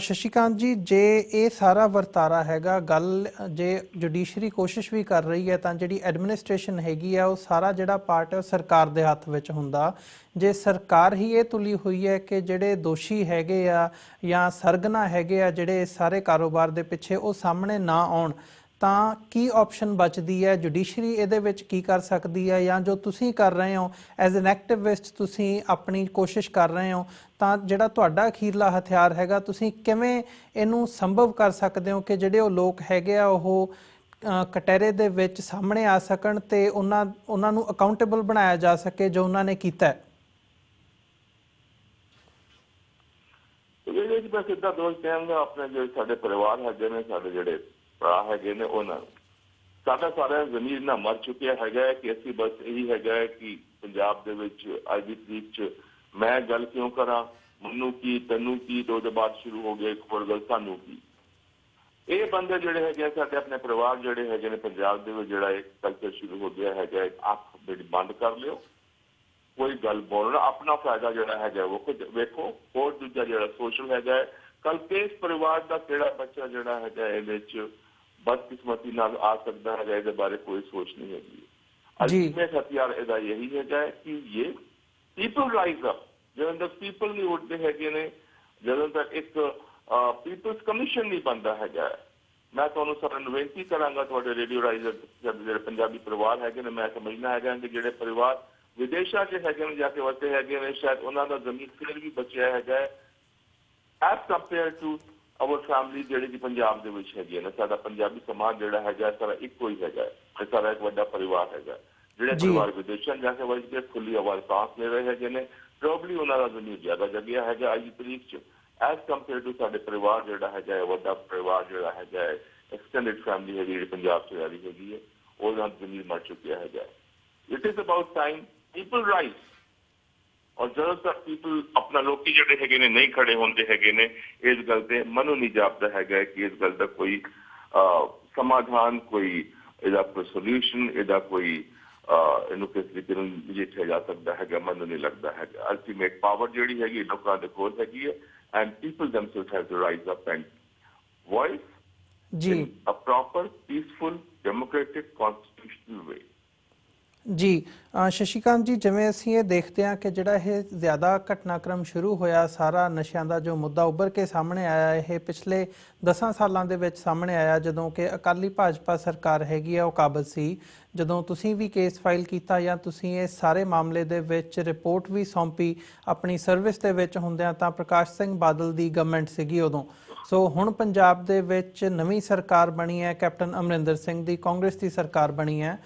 ਸ਼ਸ਼ੀਕਾਂਤ ਜੀ, ਜੇ ਇਹ ਸਾਰਾ ਵਰਤਾਰਾ ਹੈਗਾ, ਗੱਲ ਜੇ ਜੁਡੀਸ਼ਰੀ ਕੋਸ਼ਿਸ਼ ਵੀ ਕਰ ਰਹੀ ਹੈ ਤਾਂ ਜਿਹੜੀ ਐਡਮਿਨਿਸਟ੍ਰੇਸ਼ਨ ਹੈਗੀ ਆ ਉਹ ਸਾਰਾ ਜਿਹੜਾ ਪਾਰਟ ਹੈ ਉਹ ਸਰਕਾਰ ਦੇ ਹੱਥ ਵਿੱਚ ਹੁੰਦਾ। ਜੇ ਸਰਕਾਰ ਹੀ ਇਹ ਤੁਲੀ ਹੋਈ ਹੈ ਕਿ ਜਿਹੜੇ ਦੋਸ਼ੀ ਹੈਗੇ ਆ ਜਾਂ ਸਰਗਨਾ ਹੈਗੇ ਆ ਜਿਹੜੇ ਸਾਰੇ ਕਾਰੋਬਾਰ ਦੇ ਪਿੱਛੇ ਉਹ ਸਾਹਮਣੇ ਨਾ ਆਉਣ, ਤਾਂ ਕੀ ਆਪਸ਼ਨ ਬਚਦੀ ਹੈ? ਜੁਡੀਸ਼ਰੀ ਇਹਦੇ ਵਿੱਚ ਕੀ ਕਰ ਸਕਦੀ ਹੈ? ਜਾਂ ਜੋ ਤੁਸੀਂ ਕਰ ਰਹੇ ਹੋ ਐਜ਼ ਐਨ ਐਕਟਿਵਿਸਟ, ਤੁਸੀਂ ਆਪਣੀ ਕੋਸ਼ਿਸ਼ ਕਰ ਰਹੇ ਹੋ, ਤਾਂ ਜਿਹੜਾ ਤੁਹਾਡਾ ਅਖੀਰਲਾ ਹਥਿਆਰ ਹੈਗਾ, ਤੁਸੀਂ ਕਿਵੇਂ ਇਹਨੂੰ ਸੰਭਵ ਕਰ ਸਕਦੇ ਹੋ ਕਿ ਜਿਹੜੇ ਉਹ ਲੋਕ ਹੈਗੇ ਆ ਉਹ ਕਟਹਿਰੇ ਦੇ ਵਿੱਚ ਸਾਹਮਣੇ ਆ ਸਕਣ ਤੇ ਉਹਨਾਂ ਨੂੰ ਅਕਾਊਂਟੇਬਲ ਬਣਾਇਆ ਜਾ ਸਕੇ ਜੋ ਉਹਨਾਂ ਨੇ ਕੀਤਾ? ਮੈਂ ਸਿੱਧਾ ਦੋਸ਼ ਦੇਵਾਂਗਾ ਆਪਣੇ ਜਿਹੜੇ ਸਾਡੇ ਪਰਿਵਾਰ ਹੈਗੇ ਨੇ, ਸਾਡੇ ਜਿਹੜੇ ਭਰਾ ਹੈਗੇ ਨੇ ਉਹਨਾਂ ਨੂੰ। ਸਾਡਾ ਸਾਰਿਆਂ ਜ਼ਮੀਰ ਨਾ ਮਰ ਚੁੱਕਿਆ ਹੈਗਾ ਕਿ ਅਸੀਂ ਬਸ ਇਹੀ ਹੈਗਾ ਕਿ ਪੰਜਾਬ ਦੇ ਵਿੱਚ ਅੱਜ ਦੀ ਤਰੀਕ 'ਚ ਮੈਂ ਗੱਲ ਕਿਉਂ ਕਰਾਂ, ਮੈਨੂੰ ਕੀ ਤੈਨੂੰ ਕੀ, ਤੇ ਉਹਦੇ ਬਾਅਦ ਸ਼ੁਰੂ ਹੋ ਗਿਆ ਇੱਕ ਹੋਰ ਗੱਲ ਸਾਨੂੰ ਕੀ। ਇਹ ਬੰਦੇ ਜਿਹੜੇ ਹੈਗੇ ਸਾਡੇ ਆਪਣੇ ਪਰਿਵਾਰ ਜਿਹੜੇ ਹੈਗੇ ਨੇ ਪੰਜਾਬ ਦੇ ਵਿੱਚ ਜਿਹੜਾ ਇੱਕ ਕਲਚਰ ਸ਼ੁਰੂ ਹੋ ਗਿਆ ਹੈਗਾ, ਅੱਖ ਜਿਹੜੀ ਬੰਦ ਕਰ ਲਿਓ, ਕੋਈ ਗੱਲ ਬੋਲਣਾ, ਆਪਣਾ ਫਾਇਦਾ ਜਿਹੜਾ ਹੈਗਾ ਉਹ ਵੇਖੋ, ਹੋਰ ਦੂਜਾ ਜਿਹੜਾ ਸੋਸ਼ਲ ਹੈਗਾ ਕੱਲ ਕਿਸ ਪਰਿਵਾਰ ਦਾ ਕਿਹੜਾ ਬੱਚਾ ਜਿਹੜਾ ਹੈਗਾ ਇਹਦੇ 'ਚ ਬਦਕਿਸਮਤੀ ਨਾਲ ਆ ਸਕਦਾ ਹੈਗਾ, ਇਹਦੇ ਬਾਰੇ ਕੋਈ ਸੋਚ ਨਹੀਂ ਹੈਗੀ। ਅਲਟੀਮੇਟ ਹਥਿਆਰ ਇਹਦਾ ਯਹੀ ਹੈਗਾ ਕਿ ਇਹ ਪੀਪਲ ਰਾਈਜ਼ ਅਪ। ਜਦੋਂ ਤੱਕ ਪੀਪਲ ਨਹੀਂ ਉੱਠਦੇ ਹੈਗੇ ਨੇ, ਜਦੋਂ ਤੱਕ ਇੱਕ ਪੀਪਲਸ ਕਮਿਸ਼ਨ ਨਹੀਂ ਬਣਦਾ ਹੈਗਾ, ਮੈਂ ਤੁਹਾਨੂੰ ਸਾਰਿਆਂ ਨੂੰ ਬੇਨਤੀ ਕਰਾਂਗਾ, ਤੁਹਾਡੇ ਰੇਡੀਓ ਰਾਈਜ਼ਰ ਜਿਹੜੇ ਪੰਜਾਬੀ ਪਰਿਵਾਰ ਹੈਗੇ ਨੇ, ਮੈਂ ਸਮਝਣਾ ਹੈਗਾ ਕਿ ਜਿਹੜੇ ਪਰਿਵਾਰ ਵਿਦੇਸ਼ਾਂ 'ਚ ਹੈਗੇ ਨੇ ਜਾ ਕੇ ਵਸੇ ਹੈਗੇ ਨੇ, ਸ਼ਾਇਦ ਉਹਨਾਂ ਦਾ ਜ਼ਮੀਨ ਫਿਰ ਵੀ ਬਚਿਆ ਹੈਗਾ as compare to our family ਜਿਹੜੀ ਕਿ ਪੰਜਾਬ ਦੇ ਵਿੱਚ ਹੈਗੀ ਨੇ। ਸਾਡਾ ਪੰਜਾਬੀ ਸਮਾਜ ਜਿਹੜਾ ਹੈਗਾ ਸਾਰਾ ਇੱਕੋ ਹੀ ਹੈਗਾ, ਸਾਰਾ ਇੱਕ ਵੱਡਾ ਪਰਿਵਾਰ ਹੈਗਾ। ਜਿਹੜੇ ਪਰਿਵਾਰ ਵਿਦੇਸ਼ਾਂ ਜਾ ਕੇ ਵਜ ਕੇ ਖੁੱਲੀ ਆਵਾਜ਼ ਸਾਂਸ ਲੈ ਰਹੇ ਹੈਗੇ ਨੇ, ਪ੍ਰੋਬਲੀ ਉਹਨਾਂ ਦਾ ਜ਼ਮੀਨ ਜ਼ਿਆਦਾ ਜਗਿਆ ਹੈਗਾ ਅੱਜ ਦੀ ਤਰੀਕ 'ਚ ਐਜ਼ ਕੰਪੇਅਰ ਟੂ ਸਾਡੇ ਪਰਿਵਾਰ ਜਿਹੜਾ ਹੈਗਾ, ਵੱਡਾ ਪਰਿਵਾਰ ਜਿਹੜਾ ਹੈਗਾ, ਐਕਸਟੈਂਡਡ ਫੈਮਿਲੀ ਹੈਗੀ ਜਿਹੜੀ ਪੰਜਾਬ 'ਚ ਰਹਿ ਰਹੀ ਹੈਗੀ ਹੈ, ਉਹਦਾ ਜ਼ਮੀਨ ਮਰ ਚੁੱਕਿਆ ਹੈਗਾ। It is about time people rise. ਔਰ ਜਦੋਂ ਤੱਕ ਪੀਪਲ ਆਪਣਾ ਲੋਕੀ ਜਿਹੜੇ ਹੈਗੇ ਨੇ ਨਹੀਂ ਖੜੇ ਹੁੰਦੇ ਹੈਗੇ ਨੇ, ਇਸ ਗੱਲ ਤੇ ਮੈਨੂੰ ਨਹੀਂ ਜਾਪਦਾ ਹੈਗਾ ਕਿ ਇਸ ਗੱਲ ਦਾ ਕੋਈ ਸਮਾਧਾਨ, ਕੋਈ ਇਹਦਾ ਕੋਈ ਸੋਲਿਊਸ਼ਨ, ਇਹਦਾ ਕੋਈ ਇਹਨੂੰ ਕਿਸ ਤਰੀਕੇ ਨਾਲ ਨਜਿੱਠਿਆ ਜਾ ਸਕਦਾ ਹੈਗਾ, ਮੈਨੂੰ ਨਹੀਂ ਲੱਗਦਾ ਹੈਗਾ। ਅਲਟੀਮੇਟ ਪਾਵਰ ਜਿਹੜੀ ਹੈਗੀ ਲੋਕਾਂ ਦੇ ਕੋਲ ਹੈਗੀ ਹੈ, and people themselves have to rise up and voice in a proper, peaceful, democratic, constitutional way. ਜੀ ਸ਼ਸ਼ੀਕਾਂਤ ਜੀ, ਜਿਵੇਂ ਅਸੀਂ ਇਹ ਦੇਖਦੇ ਹਾਂ ਕਿ ਜਿਹੜਾ ਇਹ ਜ਼ਿਆਦਾ ਘਟਨਾਕ੍ਰਮ ਸ਼ੁਰੂ ਹੋਇਆ, ਸਾਰਾ ਨਸ਼ਿਆਂ ਦਾ ਜੋ ਮੁੱਦਾ ਉੱਭਰ ਕੇ ਸਾਹਮਣੇ ਆਇਆ, ਇਹ ਪਿਛਲੇ 10 ਸਾਲਾਂ ਦੇ ਵਿੱਚ ਸਾਹਮਣੇ ਆਇਆ, ਜਦੋਂ ਕਿ ਅਕਾਲੀ ਭਾਜਪਾ ਸਰਕਾਰ ਹੈਗੀ ਆ ਉਹ ਕਾਬਜ਼ ਸੀ। ਜਦੋਂ ਤੁਸੀਂ ਵੀ ਕੇਸ ਫਾਈਲ ਕੀਤਾ ਜਾਂ ਤੁਸੀਂ ਇਹ ਸਾਰੇ ਮਾਮਲੇ ਦੇ ਵਿੱਚ ਰਿਪੋਰਟ ਵੀ ਸੌਂਪੀ ਆਪਣੀ ਸਰਵਿਸ ਦੇ ਵਿੱਚ ਹੁੰਦਿਆਂ, ਤਾਂ ਪ੍ਰਕਾਸ਼ ਸਿੰਘ ਬਾਦਲ ਦੀ ਗਵਰਨਮੈਂਟ ਸੀਗੀ ਉਦੋਂ। ਸੋ ਹੁਣ ਪੰਜਾਬ ਦੇ ਵਿੱਚ ਨਵੀਂ ਸਰਕਾਰ ਬਣੀ ਹੈ, ਕੈਪਟਨ ਅਮਰਿੰਦਰ ਸਿੰਘ ਦੀ ਕਾਂਗਰਸ ਦੀ ਸਰਕਾਰ ਬਣੀ ਹੈ।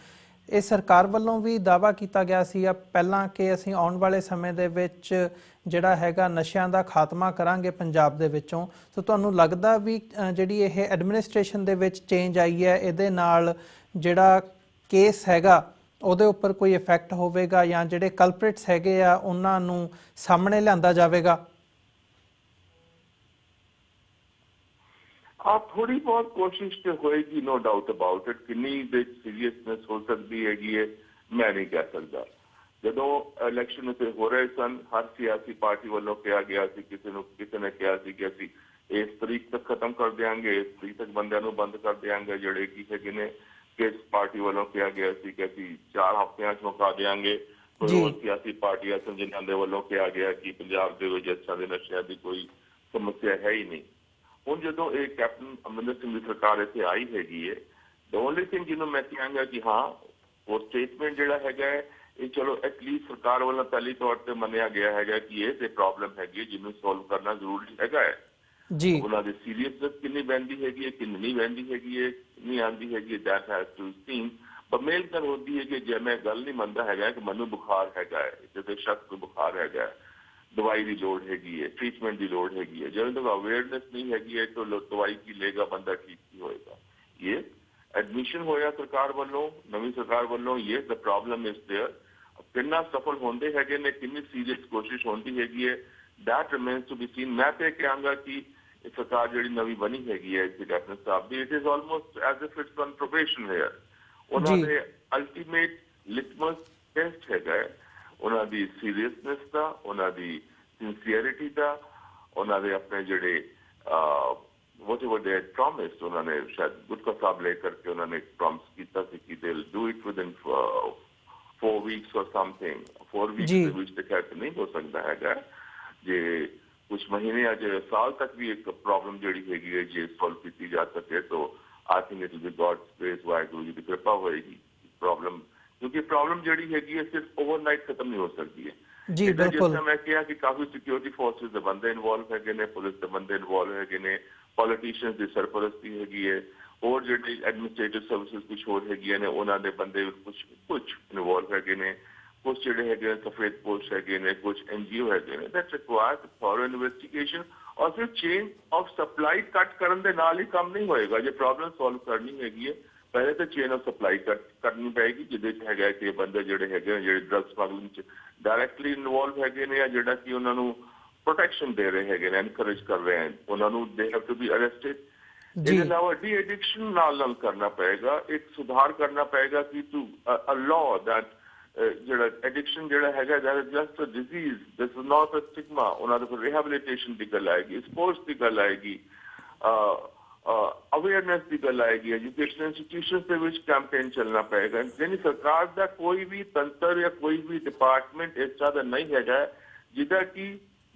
ਇਹ ਸਰਕਾਰ ਵੱਲੋਂ ਵੀ ਦਾਅਵਾ ਕੀਤਾ ਗਿਆ ਸੀ ਪਹਿਲਾਂ ਕਿ ਅਸੀਂ ਆਉਣ ਵਾਲੇ ਸਮੇਂ ਦੇ ਵਿੱਚ ਜਿਹੜਾ ਹੈਗਾ ਨਸ਼ਿਆਂ ਦਾ ਖਾਤਮਾ ਕਰਾਂਗੇ ਪੰਜਾਬ ਦੇ ਵਿੱਚੋਂ। ਸੋ ਤੁਹਾਨੂੰ ਲੱਗਦਾ ਵੀ ਜਿਹੜੀ ਇਹ ਐਡਮਿਨਿਸਟ੍ਰੇਸ਼ਨ ਦੇ ਵਿੱਚ ਚੇਂਜ ਆਈ ਹੈ, ਇਹਦੇ ਨਾਲ ਜਿਹੜਾ ਕੇਸ ਹੈਗਾ ਉਹਦੇ ਉੱਪਰ ਕੋਈ ਇਫੈਕਟ ਹੋਵੇਗਾ, ਜਾਂ ਜਿਹੜੇ ਕਲਪ੍ਰਿਟਸ ਹੈਗੇ ਆ ਉਹਨਾਂ ਨੂੰ ਸਾਹਮਣੇ ਲਿਆਂਦਾ ਜਾਵੇਗਾ? थोड़ी बहुत कोशिश तो होएगी, नो डाउट अबाउट इट। किन्नी सीरीयसनेस हो सकती है मैं नहीं कह सकता। जो इलैक्शन उत्ते हो रहे सन, हर सियासी पार्टी वालों कहा गया किसी ने कहा कि असीं इस तारीख तक खत्म कर देंगे, इस तारीख तक बंदियां नूं बंद कर देंगे जिहड़े कि हैगे ने। किस पार्टी वालों कहा गया कि असीं 4 हफ्तियां च मुका देंगे। कोई होर सियासी पार्टियां सन जिन्हां दे वल्लों कहा गया कि पंजाब दे विच इस तरह दे नशिਆਂ ਦੀ कोई समस्या है ही नहीं। ਹੁਣ ਜਦੋਂ ਇਹ ਕੈਪਟਨ ਅਮਰਿੰਦਰ ਸਿੰਘ ਦੀ ਸਰਕਾਰ ਇੱਥੇ ਆਈ ਹੈਗੀ ਹੈ, ਦ ਓਨਲੀ ਥਿੰਗ ਜਿਹਨੂੰ ਮੈਂ ਕਹਾਂਗਾ ਕਿ ਹਾਂ ਉਹ ਸਟੇਟਮੈਂਟ ਜਿਹੜਾ ਹੈਗਾ ਇਹ ਚਲੋ ਐਟਲੀਸਟ ਸਰਕਾਰ ਵੱਲੋਂ ਪਹਿਲੀ ਤੌਰ ਤੇ ਮੰਨਿਆ ਗਿਆ ਹੈਗਾ ਕਿ ਇਹ ਤੇ ਪ੍ਰੋਬਲਮ ਹੈਗੀ ਜਿਹਨੂੰ ਸੋਲਵ ਕਰਨਾ ਜ਼ਰੂਰੀ ਹੈਗਾ ਹੈ ਜੀ। ਉਹਨਾਂ ਦੀ ਸੀਰੀਅਸਨੈਸ ਕਿੰਨੀ ਬੈਂਦੀ ਹੈਗੀ ਹੈ, ਕਿੰਨੀ ਨਹੀਂ ਬੈਂਦੀ ਹੈਗੀ ਹੈ, ਕਿੰਨੀ ਆਉਂਦੀ ਹੈਗੀ, ਦੈਟ ਹੈਜ਼ ਟੂ ਸੀਨ। ਪਰ ਮੇਨ ਗੱਲ ਹੁੰਦੀ ਹੈ ਕਿ ਜੇ ਮੈਂ ਗੱਲ ਨਹੀਂ ਮੰਨਦਾ ਹੈਗਾ ਕਿ ਮੈਨੂੰ ਬੁਖਾਰ ਹੈਗਾ ਹੈ, ਜਦੋਂ ਸ਼ਖਸ ਨੂੰ ਬੁਖਾਰ ਹੈਗਾ ਹੈ, दवाई की लोड़ हैगी है, ट्रीटमेंट की लोड़ हैगी है। जब तक अवेयरनेस नहीं हैगी है तो दवाई की लेगा बंदा ठीक नहीं होएगा। ये एडमिशन होया सरकार वालों, नवी सरकार वालों, ये द प्रॉब्लम इज देयर। कितना सफल होंदे हैगे ने, कितनी सीरियस कोशिश होंदी हैगी है, that remains to be seen. मैं तो कहांगा कि सरकार जिहड़ी नवी बनी हैगी है इत्थे कैप्टन साहब दी, it is almost as if it's on probation here. उन्हां दे अल्टीमेट लिटमस टेस्ट हैगा है ਉਹਨਾਂ ਦੀ ਸੀਰੀਅਸਨੈਸ ਦਾ, ਉਹਨਾਂ ਦੀ ਸਿੰਸੀਅਰਿਟੀ ਦਾ, ਉਹਨਾਂ ਦੇ ਆਪਣੇ ਜਿਹੜੇ whatever they had promised, ਉਹਨਾਂ ਨੇ ਸ਼ਾਇਦ ਗੁਟਕਾ ਸਾਹਿਬ ਲੈ ਕਰਕੇ ਉਹਨਾਂ ਨੇ ਪ੍ਰੋਮਿਸ ਕੀਤਾ ਸੀ ਕਿ they'll do it within 4 weeks or something। 4 weeks ਦੇ ਵਿੱਚ ਤੇ ਖੈਰ ਨਹੀਂ ਹੋ ਸਕਦਾ ਹੈਗਾ। ਜੇ ਕੁਝ ਮਹੀਨੇ ਅੱਜ ਸਾਲ ਤੱਕ ਵੀ ਇੱਕ ਪ੍ਰੋਬਲਮ ਜਿਹੜੀ ਹੈਗੀ ਹੈ ਜੇ ਸੋਲਵ ਕੀਤੀ ਜਾ ਸਕੇ ਤਾਂ I think it will be God's grace, Waheguru ji ਦੀ ਕਿਰਪਾ ਹੋਏਗੀ। ਪ੍ਰੋਬਲਮ क्योंकि प्रॉब्लम ਜਿਹੜੀ ਹੈਗੀ ਹੈ ਸਿਰਫ ਓਵਰਨਾਈਟ ਖਤਮ ਨਹੀਂ ਹੋ ਸਕਦੀ ਹੈ ਜੀ। ਬਿਲਕੁਲ, ਜਿਵੇਂ ਮੈਂ ਕਿਹਾ ਕਿ ਕਾਫੀ ਸਿਕਿਉਰਿਟੀ ਫੋਰਸਿਸ ਦੇ ਬੰਦੇ ਇਨਵੋਲਵ ਹੈਗੇ ਨੇ, ਪੁਲਿਸ ਦੇ ਬੰਦੇ ਇਨਵੋਲਵ ਹੈਗੇ ਨੇ, ਪੋਲੀਟੀਸ਼ੀਅਨਸ ਦੀ ਸਰਪ੍ਰਸਤੀ ਹੈਗੀ ਹੈ, ਹੋਰ ਜਿਹੜੀ ਐਡਮਿਨਿਸਟ੍ਰੇਟਿਵ ਸਰਵਿਸਿਜ਼ ਕੁਝ ਹੋਰ ਹੈਗੀਆਂ ਨੇ ਉਹਨਾਂ ਦੇ ਬੰਦੇ ਕੁਝ ਇਨਵੋਲਵ ਹੈਗੇ ਨੇ, ਕੁਝ ਜਿਹੜੇ ਹੈਗੇ ਸਫੇਦ ਪੋਸ਼ ਹੈਗੇ ਨੇ, ਕੁਝ NGO ਹੈਗੇ ਨੇ। That requires thorough investigation. ਔਰ ਫਿਰ ਚੇਨ ਆਫ ਸਪਲਾਈ ਕੱਟ ਕਰਨ ਦੇ ਨਾਲ ਹੀ ਕੰਮ ਨਹੀਂ ਹੋਏਗਾ। ਜੇ ਪ੍ਰੋਬਲਮ ਸੋਲਵ ਕਰਨੀ ਹੈਗੀ ਹੈ ਪਹਿਲੇ ਤਾਂ ਚੇਨ ਆਫ ਸਪਲਾਈ ਕਰਨੀ ਪਏਗੀ, ਜਿਹਦੇ 'ਚ ਹੈਗਾ ਕਿ ਬੰਦੇ ਜਿਹੜੇ ਹੈਗੇ ਜਿਹੜੇ ਡਰੱਗ ਸਮਗਲਿੰਗ 'ਚ ਡਾਇਰੈਕਟਲੀ ਇਨਵੋਲਵ ਹੈਗੇ ਨੇ ਜਾਂ ਜਿਹੜਾ ਕਿ ਉਹਨਾਂ ਨੂੰ ਪ੍ਰੋਟੈਕਸ਼ਨ ਦੇ ਰਹੇ ਹੈਗੇ ਨੇ, ਐਨਕਰੇਜ ਕਰ ਰਹੇ ਹਨ, ਉਹਨਾਂ ਨੂੰ they have to be arrested. ਇਹਦੇ ਇਲਾਵਾ ਡੀ ਐਡਿਕਸ਼ਨ ਨਾਲ ਕਰਨਾ ਪਏਗਾ, ਇੱਕ ਸੁਧਾਰ ਕਰਨਾ ਪਏਗਾ ਕਿ ਟੂ ਅ ਲਾਅ ਦੈਟ ਜਿਹੜਾ ਐਡਿਕਸ਼ਨ ਜਿਹੜਾ ਹੈਗਾ that is just a disease, this is not a stigma. ਉਹਨਾਂ ਦੇ ਕੋਲ ਰਿਹੈਬਿਲਿਟੇਸ਼ਨ ਦੀ ਗੱਲ ਆਏਗੀ, ਸਪੋਰਟਸ ਦੀ ਗੱਲ ਆਏਗੀ, ਅਵੇਅਰਨੈਸ ਦੀ ਗੱਲ ਆਏਗੀ, ਐਜੂਕੇਸ਼ਨ ਇੰਸਟੀਟਿਊਸ਼ਨਸ ਦੇ ਵਿੱਚ ਕੈਂਪੇਨ ਚੱਲਣਾ ਪਏਗਾ। ਯਾਨੀ ਸਰਕਾਰ ਦਾ ਕੋਈ ਵੀ ਤੰਤਰ ਜਾਂ ਕੋਈ ਵੀ ਡਿਪਾਰਟਮੈਂਟ ਇਸ ਤਰ੍ਹਾਂ ਦਾ ਨਹੀਂ ਹੈਗਾ ਜਿਹਦਾ ਕਿ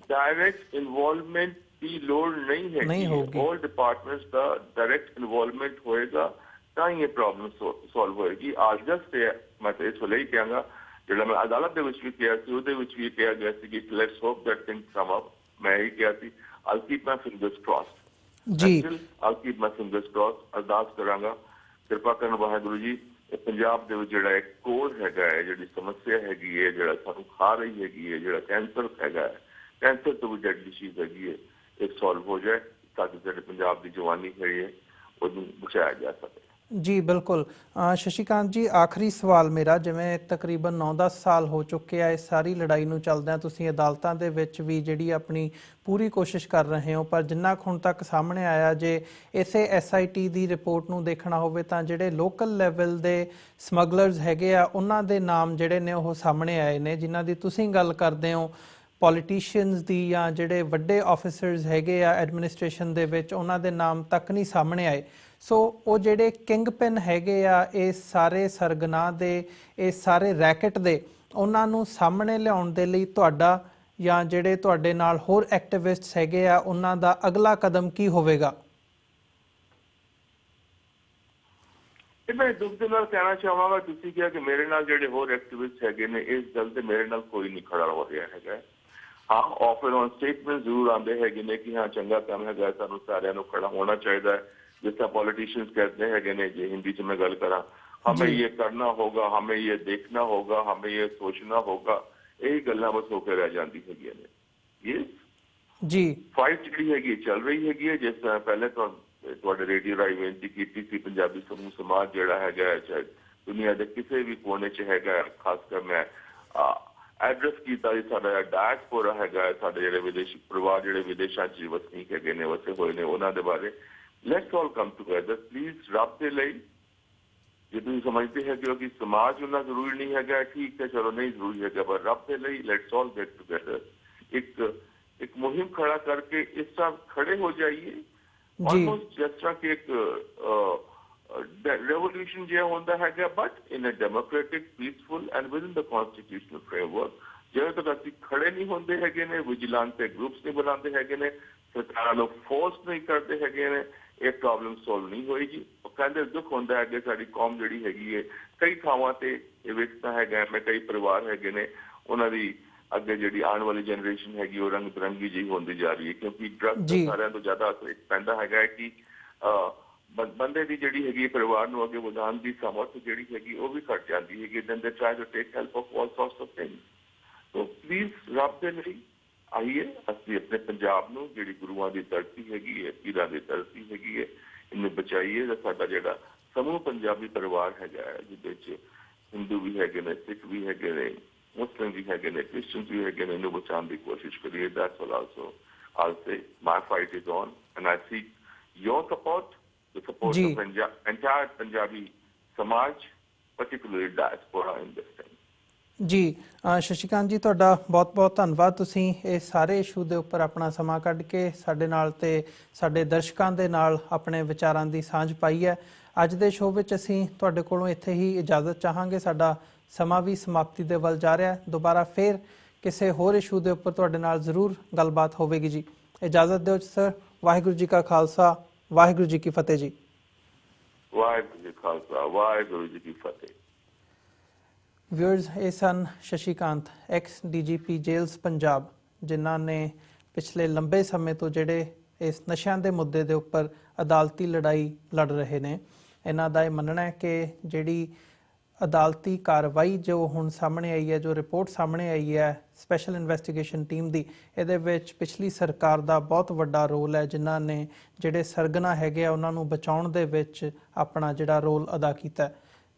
ਡਾਇਰੈਕਟ ਇਨਵੋਲਵਮੈਂਟ ਦੀ ਲੋੜ ਨਹੀਂ ਹੈਗੀ। ਆਲ ਡਿਪਾਰਟਮੈਂਟਸ ਦਾ ਡਾਇਰੈਕਟ ਇਨਵੋਲਵਮੈਂਟ ਹੋਏਗਾ ਤਾਂ ਹੀ ਇਹ ਪ੍ਰੋਬਲਮ ਸੋਲਵ ਹੋਏਗੀ। ਅੱਜ ਜਸਟ ਮੈਂ ਤਾਂ ਇਸ ਵੇਲੇ ਹੀ ਕਹਾਂਗਾ, ਜਿਹੜਾ ਮੈਂ ਅਦਾਲਤ ਦੇ ਵਿੱਚ ਵੀ ਕਿਹਾ ਸੀ ਉਹਦੇ ਵਿੱਚ ਵੀ ਕਿਹਾ ਗਿਆ ਸੀ ਕਿ let's hope that things come up. ਮੈਂ ਇਹੀ ਕਿਹਾ ਸੀ ਆਈ ਕੀਪ ਮਾਈ ਫਿੰਗਰਸ ਕ੍ਰਾਸਡ ਜੀ। I keep my fingers crossed. ਅਰਦਾਸ ਕਰਾਂਗਾ ਕਿਰਪਾ ਕਰਨ ਵਾਹਿਗੁਰੂ ਜੀ, ਇਹ ਪੰਜਾਬ ਦੇ ਵਿੱਚ ਜਿਹੜਾ ਇੱਕ ਕੋਡ ਹੈਗਾ ਹੈ, ਜਿਹੜੀ ਸਮੱਸਿਆ ਹੈਗੀ ਹੈ, ਜਿਹੜਾ ਸਾਨੂੰ ਖਾ ਰਹੀ ਹੈਗੀ ਹੈ, ਜਿਹੜਾ ਕੈਂਸਰ ਹੈਗਾ ਹੈ, ਕੈਂਸਰ ਤੋਂ ਵੀ ਡੈਡਲੀ ਚੀਜ਼ ਹੈਗੀ ਹੈ, ਇੱਕ ਸੋਲਵ ਹੋ ਜਾਏ ਤਾਂ ਕਿ ਸਾਡੇ ਪੰਜਾਬ ਦੀ ਜਵਾਨੀ ਹੈਗੀ ਹੈ ਉਹਨੂੰ ਬਚਾਇਆ ਜਾ ਸਕੇ। ਜੀ ਬਿਲਕੁਲ। ਸ਼ਸ਼ੀਕਾਂਤ ਜੀ, ਆਖਰੀ ਸਵਾਲ ਮੇਰਾ, ਜਿਵੇਂ ਤਕਰੀਬਨ 9-10 ਸਾਲ ਹੋ ਚੁੱਕੇ ਆ ਇਸ ਸਾਰੀ ਲੜਾਈ ਨੂੰ ਚੱਲਦਿਆਂ, ਤੁਸੀਂ ਅਦਾਲਤਾਂ ਦੇ ਵਿੱਚ ਵੀ ਜਿਹੜੀ ਆਪਣੀ ਪੂਰੀ ਕੋਸ਼ਿਸ਼ ਕਰ ਰਹੇ ਹੋ, ਪਰ ਜਿੰਨਾ ਹੁਣ ਤੱਕ ਸਾਹਮਣੇ ਆਇਆ, ਜੇ ਇਸੇ SIT ਦੀ ਰਿਪੋਰਟ ਨੂੰ ਦੇਖਣਾ ਹੋਵੇ ਤਾਂ ਜਿਹੜੇ ਲੋਕਲ ਲੈਵਲ ਦੇ ਸਮਗਲਰਸ ਹੈਗੇ ਆ ਉਹਨਾਂ ਦੇ ਨਾਮ ਜਿਹੜੇ ਨੇ ਉਹ ਸਾਹਮਣੇ ਆਏ ਨੇ, ਜਿਨ੍ਹਾਂ ਦੀ ਤੁਸੀਂ ਗੱਲ ਕਰਦੇ ਹੋ। ਪੋਲੀਟੀਸ਼ੀਅਨਸ ਦੀ ਜਾਂ ਜਿਹੜੇ ਵੱਡੇ ਆਫਿਸਰਸ ਹੈਗੇ ਆ ਐਡਮਿਨਿਸਟ੍ਰੇਸ਼ਨ ਦੇ ਵਿੱਚ, ਉਹਨਾਂ ਦੇ ਨਾਮ ਤੱਕ ਨਹੀਂ ਸਾਹਮਣੇ ਆਏ। ਸੋ ਉਹ ਜਿਹੜੇ ਕਿੰਗ ਪਿਨ ਹੈਗੇ ਆ ਇਹ ਸਾਰੇ ਸਰਗਨਾ ਦੇ, ਇਹ ਸਾਰੇ ਰੈਕਟ ਦੇ, ਉਹਨਾਂ ਨੂੰ ਸਾਹਮਣੇ ਲਿਆਉਣ ਦੇ ਲਈ ਤੁਹਾਡਾ ਜਾਂ ਜਿਹੜੇ ਤੁਹਾਡੇ ਨਾਲ ਹੋਰ ਐਕਟਿਵਿਸਟਸ ਹੈਗੇ ਆ ਉਹਨਾਂ ਦਾ ਅਗਲਾ ਕਦਮ ਕੀ ਹੋਵੇਗਾ? ਮੈਂ ਦੁੱਖ ਦੇ ਨਾਲ ਕਹਿਣਾ ਚਾਹਾਂਗਾ, ਤੁਸੀਂ ਕਿਹਾ ਕਿ ਮੇਰੇ ਨਾਲ ਜਿਹੜੇ ਹੋਰ ਐਕਟਿਵਿਸਟ ਹੈਗੇ ਨੇ, ਇਸ ਗੱਲ ਤੇ ਮੇਰੇ ਨਾਲ ਕੋਈ ਨਹੀਂ ਖੜਾ ਹੋ ਰਿਹਾ ਹੈਗਾ। ਹਾਂ, ਆਫਰ ਔਨ ਸਟੇਟਮੈਂਟ ਜ਼ਰੂਰ ਆਉਂਦੇ ਹੈਗੇ ਨੇ ਕਿ ਹਾਂ ਚੰਗਾ ਕੰਮ ਹੈਗਾ, ਸਾਨੂੰ ਸਾਰਿਆਂ ਨੂੰ ਖੜਾ ਹੋਣਾ ਚਾਹੀਦਾ ਹੈ। ਜਿਸ ਤਰ੍ਹਾਂ ਪੋਲੀਟੀਸ਼ੀਅਨਸ कहते ਹੈਗੇ ਨੇ, ਜੇ ਹਿੰਦੀ 'ਚ ਮੈਂ ਗੱਲ ਕਰਾਂ, हमें ये करना होगा, हमें ये देखना होगा, हमें ये सोचना होगा, यही ਗੱਲਾਂ ਬਸ ਹੋ ਕੇ ਰਹਿ ਜਾਂਦੀ ਹੈਗੀਆਂ ਨੇ। ਇਹ ਜੀ ਫਾਈਟ ਜਿਹੜੀ ਹੈਗੀ ਚੱਲ ਰਹੀ ਹੈਗੀ ਹੈ। ਜਿਸ ਤਰ੍ਹਾਂ ਪਹਿਲੇ ਤੁਹਾਡੇ ਰੇਡੀਓ ਰਾਹੀਂ ਬੇਨਤੀ ਕੀਤੀ ਸੀ, ਪੰਜਾਬੀ ਸਮੂਹ ਸਮਾਜ ਜਿਹੜਾ ਹੈਗਾ ਚਾਹੇ ਦੁਨੀਆ ਦੇ ਕਿਸੇ ਵੀ ਕੋਨੇ 'ਚ ਹੈਗਾ, ਖਾਸ ਕਰ ਮੈਂ ਐਡਰੈਸ ਕੀਤਾ ਜੀ ਸਾਡਾ ਡਾਇਸਪੋਰਾ ਹੈਗਾ, ਸਾਡੇ ਜਿਹੜੇ ਵਿਦੇਸ਼ੀ ਪਰਿਵਾਰ ਜਿਹੜੇ ਵਿਦੇਸ਼ਾਂ 'ਚ ਵਸਨੀਕ ਹੈਗੇ ਨੇ, ਵਸੇ ਹੋਏ ਨੇ, ਉਹਨਾਂ ਦੇ ਬਾਰੇ let's all come together please. ਰੱਬ ਦੇ ਲਈ ਜੇ ਤੁਸੀਂ ਸਮਝਦੇ ਹੈਗੇ ਹੋ ਕਿ ਸਮਾਜ ਉਹਨਾਂ ਜ਼ਰੂਰੀ ਨਹੀਂ ਹੈਗਾ, ਠੀਕ ਹੈ, ਚਲੋ ਨਹੀਂ ਜ਼ਰੂਰੀ ਹੈਗਾ, ਪਰ ਰੱਬ ਦੇ ਲਈ ਲੈਟਸ ਆਲ ਗੈਟ ਟੂਗੈਦਰ, ਇੱਕ ਮੁਹਿੰਮ ਖੜਾ ਕਰਕੇ ਇਸ ਤਰ੍ਹਾਂ ਖੜੇ ਹੋ ਜਾਈਏ, ਆਲਮੋਸਟ ਜਿਸ ਤਰ੍ਹਾਂ ਕਿ ਇੱਕ revolution ਜਿਹਾ ਹੁੰਦਾ ਹੈਗਾ, but in a democratic, peaceful and within the constitutional framework. ਜਦੋਂ ਤੱਕ ਅਸੀਂ ਖੜੇ ਨਹੀਂ ਹੁੰਦੇ ਹੈਗੇ ਨੇ, ਵਿਜੀਲੈਂਟੇ ਗਰੁੱਪਸ ਨਹੀਂ ਬਣਾਉਂਦੇ ਹੈਗੇ ਨੇ, ਸਰਕਾਰਾਂ ਨੂੰ ਫੋਰਸ ਨਹੀਂ ਕਰਦੇ ਹੈਗੇ ਨੇ, ਇਹ ਪ੍ਰੋਬਲਮ ਸੋਲਵ ਨਹੀਂ ਹੋਏਗੀ। ਉਹ ਕਹਿੰਦੇ ਦੁੱਖ ਹੁੰਦਾ ਹੈ ਕਿ ਸਾਡੀ ਕੌਮ ਜਿਹੜੀ ਹੈਗੀ ਹੈ ਕਈ ਥਾਵਾਂ ਤੇ ਇਹ ਵੇਖਦਾ ਹੈਗਾ ਮੈਂ, ਕਈ ਪਰਿਵਾਰ ਹੈਗੇ ਨੇ ਉਹਨਾਂ ਦੀ ਅੱਗੇ ਜਿਹੜੀ ਆਉਣ ਵਾਲੀ ਜਨਰੇਸ਼ਨ ਹੈਗੀ ਉਹ ਰੰਗ ਬਿਰੰਗੀ ਜਿਹੀ ਹੁੰਦੀ ਜਾ ਰਹੀ ਹੈ, ਕਿਉਂਕਿ ਡਰੱਗ ਦਾ ਸਾਰਿਆਂ ਤੋਂ ਜ਼ਿਆਦਾ ਅਸਰ ਪੈਂਦਾ ਹੈਗਾ ਕਿ ਬੰਦੇ ਦੀ ਜਿਹੜੀ ਹੈਗੀ ਪਰਿਵਾਰ ਨੂੰ ਅੱਗੇ ਵਧਾਉਣ ਦੀ ਸਮਰਥ ਜਿਹੜੀ ਹੈਗੀ ਉਹ ਵੀ ਘੱਟ ਜਾਂਦੀ ਹੈਗੀ। Then they try to take help of all sorts of things. So please ਰੱਬ ਦੇ ਲਈ ਆਈਏ, ਅਸੀਂ ਆਪਣੇ ਪੰਜਾਬ ਨੂੰ, ਜਿਹੜੀ ਗੁਰੂਆਂ ਦੀ ਧਰਤੀ ਹੈਗੀ ਹੈ, ਪੀਰਾਂ ਦੀ ਧਰਤੀ ਹੈਗੀ ਹੈ, ਇਹਨੂੰ ਬਚਾਈਏ। ਸਾਡਾ ਜਿਹੜਾ ਸਮੂਹ ਪੰਜਾਬੀ ਪਰਿਵਾਰ ਹੈਗਾ ਹੈ, ਜਿਹਦੇ 'ਚ ਹਿੰਦੂ ਵੀ ਹੈਗੇ ਨੇ, ਸਿੱਖ ਵੀ ਹੈਗੇ ਨੇ, ਮੁਸਲਿਮ ਵੀ ਹੈਗੇ ਨੇ, ਕ੍ਰਿਸਚਨ ਵੀ ਹੈਗੇ ਨੇ, ਇਹਨੂੰ ਬਚਾਉਣ ਦੀ ਕੋਸ਼ਿਸ਼ ਕਰੀਏ। That's all. Also all say my fight is on and I seek your support, the support of entire Punjabi Samaj, particularly diaspora in this time. ਜੀ ਸ਼ਸ਼ੀਕਾਂਤ ਜੀ, ਤੁਹਾਡਾ ਬਹੁਤ ਬਹੁਤ ਧੰਨਵਾਦ। ਤੁਸੀਂ ਇਹ ਸਾਰੇ ਇਸ਼ੂ ਦੇ ਉੱਪਰ ਆਪਣਾ ਸਮਾਂ ਕੱਢ ਕੇ ਸਾਡੇ ਨਾਲ ਤੇ ਸਾਡੇ ਦਰਸ਼ਕਾਂ ਦੇ ਨਾਲ ਆਪਣੇ ਵਿਚਾਰਾਂ ਦੀ ਸਾਂਝ ਪਾਈ ਹੈ। ਅੱਜ ਦੇ ਸ਼ੋਅ ਵਿੱਚ ਅਸੀਂ ਤੁਹਾਡੇ ਕੋਲੋਂ ਇੱਥੇ ਹੀ ਇਜਾਜ਼ਤ ਚਾਹਾਂਗੇ, ਸਾਡਾ ਸਮਾਂ ਵੀ ਸਮਾਪਤੀ ਦੇ ਵੱਲ ਜਾ ਰਿਹਾ। ਦੁਬਾਰਾ ਫਿਰ ਕਿਸੇ ਹੋਰ ਇਸ਼ੂ ਦੇ ਉੱਪਰ ਤੁਹਾਡੇ ਨਾਲ ਜ਼ਰੂਰ ਗੱਲਬਾਤ ਹੋਵੇਗੀ ਜੀ। ਇਜਾਜ਼ਤ ਦਿਓ ਸਰ। ਵਾਹਿਗੁਰੂ ਜੀ ਕਾ ਖਾਲਸਾ, ਵਾਹਿਗੁਰੂ ਜੀ ਕੀ ਫਤਿਹ ਜੀ। ਵਾਹਿਗੁਰੂ ਜੀ ਖਾਲਸਾ, ਵਾਹਿਗੁਰੂ ਜੀ ਕੀ ਫਤਿਹ। ਵਿਊਅਰਸ, ਇਹ ਸਨ Shashikant, X DGP jails Punjab, ਜਿਨ੍ਹਾਂ ਨੇ ਪਿਛਲੇ ਲੰਬੇ ਸਮੇਂ ਤੋਂ ਜਿਹੜੇ ਇਸ ਨਸ਼ਿਆਂ ਦੇ ਮੁੱਦੇ ਦੇ ਉੱਪਰ ਅਦਾਲਤੀ ਲੜਾਈ ਲੜ ਰਹੇ ਨੇ। ਇਹਨਾਂ ਦਾ ਇਹ ਮੰਨਣਾ ਹੈ ਕਿ ਜਿਹੜੀ ਅਦਾਲਤੀ ਕਾਰਵਾਈ ਜੋ ਹੁਣ ਸਾਹਮਣੇ ਆਈ ਹੈ, ਜੋ ਰਿਪੋਰਟ ਸਾਹਮਣੇ ਆਈ ਹੈ ਸਪੈਸ਼ਲ ਇਨਵੈਸਟੀਗੇਸ਼ਨ ਟੀਮ ਦੀ, ਇਹਦੇ ਵਿੱਚ ਪਿਛਲੀ ਸਰਕਾਰ ਦਾ ਬਹੁਤ ਵੱਡਾ ਰੋਲ ਹੈ, ਜਿਨ੍ਹਾਂ ਨੇ ਜਿਹੜੇ ਸਰਗਨਾ ਹੈਗੇ ਆ ਉਹਨਾਂ ਨੂੰ ਬਚਾਉਣ ਦੇ ਵਿੱਚ ਆਪਣਾ ਜਿਹੜਾ ਰੋਲ ਅਦਾ ਕੀਤਾ।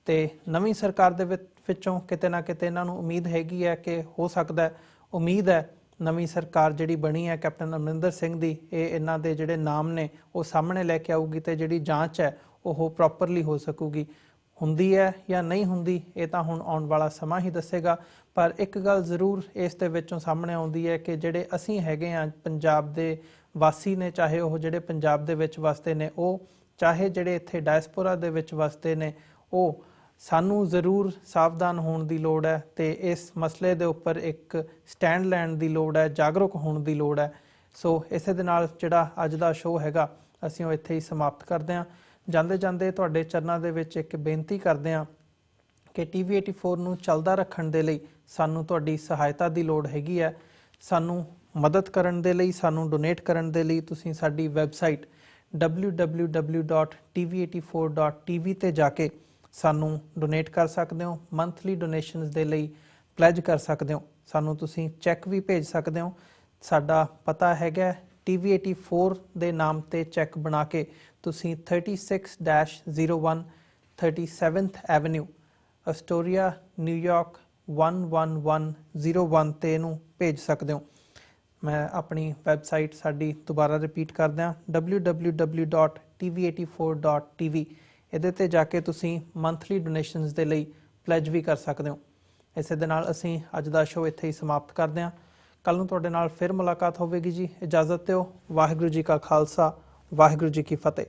ਤੇ ਨਵੀਂ ਸਰਕਾਰ ਦੇ ਵਿੱਚੋਂ ਕਿਤੇ ਨਾ ਕਿਤੇ ਇਹਨਾਂ ਨੂੰ ਉਮੀਦ ਹੈਗੀ ਹੈ ਕਿ ਹੋ ਸਕਦਾ, ਉਮੀਦ ਹੈ ਨਵੀਂ ਸਰਕਾਰ ਜਿਹੜੀ ਬਣੀ ਹੈ ਕੈਪਟਨ ਅਮਰਿੰਦਰ ਸਿੰਘ ਦੀ, ਇਹ ਇਹਨਾਂ ਦੇ ਜਿਹੜੇ ਨਾਮ ਨੇ ਉਹ ਸਾਹਮਣੇ ਲੈ ਕੇ ਆਊਗੀ ਤੇ ਜਿਹੜੀ ਜਾਂਚ ਹੈ ਉਹ ਪ੍ਰੋਪਰਲੀ ਹੋ ਸਕੂਗੀ। ਹੁੰਦੀ ਹੈ ਜਾਂ ਨਹੀਂ ਹੁੰਦੀ, ਇਹ ਤਾਂ ਹੁਣ ਆਉਣ ਵਾਲਾ ਸਮਾਂ ਹੀ ਦੱਸੇਗਾ। ਪਰ ਇੱਕ ਗੱਲ ਜ਼ਰੂਰ ਇਸ ਦੇ ਵਿੱਚੋਂ ਸਾਹਮਣੇ ਆਉਂਦੀ ਹੈ ਕਿ ਜਿਹੜੇ ਅਸੀਂ ਹੈਗੇ ਹਾਂ ਪੰਜਾਬ ਦੇ ਵਾਸੀ ਨੇ, ਚਾਹੇ ਉਹ ਜਿਹੜੇ ਪੰਜਾਬ ਦੇ ਵਿੱਚ ਵਸਦੇ ਨੇ, ਉਹ ਚਾਹੇ ਜਿਹੜੇ ਇੱਥੇ ਡਾਇਸਪੋਰਾ ਦੇ ਵਿੱਚ ਵਸਦੇ ਨੇ, ਉਹ ਸਾਨੂੰ ਜ਼ਰੂਰ ਸਾਵਧਾਨ ਹੋਣ ਦੀ ਲੋੜ ਹੈ ਤੇ ਇਸ ਮਸਲੇ ਦੇ ਉੱਪਰ ਇੱਕ ਸਟੈਂਡ ਲੈਣ ਦੀ ਲੋੜ ਹੈ, ਜਾਗਰੂਕ ਹੋਣ ਦੀ ਲੋੜ ਹੈ। ਸੋ ਇਸੇ ਦੇ ਨਾਲ ਜਿਹੜਾ ਅੱਜ ਦਾ ਸ਼ੋਅ ਹੈਗਾ ਅਸੀਂ ਉਹ ਇੱਥੇ ਹੀ ਸਮਾਪਤ ਕਰਦੇ ਹਾਂ। ਜਾਂਦੇ ਜਾਂਦੇ ਤੁਹਾਡੇ ਚਰਨਾਂ ਦੇ ਵਿੱਚ ਇੱਕ ਬੇਨਤੀ ਕਰਦੇ ਹਾਂ ਕਿ TV84 ਨੂੰ ਚੱਲਦਾ ਰੱਖਣ ਦੇ ਲਈ ਸਾਨੂੰ ਤੁਹਾਡੀ ਸਹਾਇਤਾ ਦੀ ਲੋੜ ਹੈਗੀ ਹੈ। ਸਾਨੂੰ ਮਦਦ ਕਰਨ ਦੇ ਲਈ, ਸਾਨੂੰ ਡੋਨੇਟ ਕਰਨ ਦੇ ਲਈ ਤੁਸੀਂ ਸਾਡੀ ਵੈਬਸਾਈਟ www.tv84.tv ਤੇ ਜਾ ਕੇ ਸਾਨੂੰ ਡੋਨੇਟ ਕਰ ਸਕਦੇ ਹੋ। ਮੰਥਲੀ ਡੋਨੇਸ਼ਨਸ ਦੇ ਲਈ ਪਲੈਜ ਕਰ ਸਕਦੇ ਹੋ। ਸਾਨੂੰ ਤੁਸੀਂ ਚੈੱਕ ਵੀ ਭੇਜ ਸਕਦੇ ਹੋ। ਸਾਡਾ ਪਤਾ ਹੈਗਾ TV84 ਦੇ ਨਾਮ ਤੇ ਚੈੱਕ ਬਣਾ ਕੇ ਤੁਸੀਂ 36-01 37th ਐਵਨਿਊ, ਅਸਟੋਰੀਆ, ਨਿਊਯਾਰਕ 11101 ਤੇ ਇਹਨੂੰ ਭੇਜ ਸਕਦੇ ਹੋ। ਮੈਂ ਆਪਣੀ ਵੈਬਸਾਈਟ ਸਾਡੀ ਦੁਬਾਰਾ ਰਿਪੀਟ ਕਰਦਾ ਹਾਂ, www.tv84.tv। ਇਹਦੇ ਤੇ ਜਾ ਕੇ ਤੁਸੀਂ ਮੰਥਲੀ ਡੋਨੇਸ਼ਨਸ ਦੇ ਲਈ ਪਲੈਜ ਵੀ ਕਰ ਸਕਦੇ ਹੋ। ਇਸੇ ਦੇ ਨਾਲ ਅਸੀਂ ਅੱਜ ਦਾ ਸ਼ੋਅ ਇੱਥੇ ਹੀ ਸਮਾਪਤ ਕਰਦੇ ਹਾਂ। ਕੱਲ੍ਹ ਨੂੰ ਤੁਹਾਡੇ ਨਾਲ ਫਿਰ ਮੁਲਾਕਾਤ ਹੋਵੇਗੀ ਜੀ। ਇਜਾਜ਼ਤ ਦਿਓ। ਵਾਹਿਗੁਰੂ ਜੀ ਕਾ ਖਾਲਸਾ, ਵਾਹਿਗੁਰੂ ਜੀ ਕੀ ਫਤਿਹ।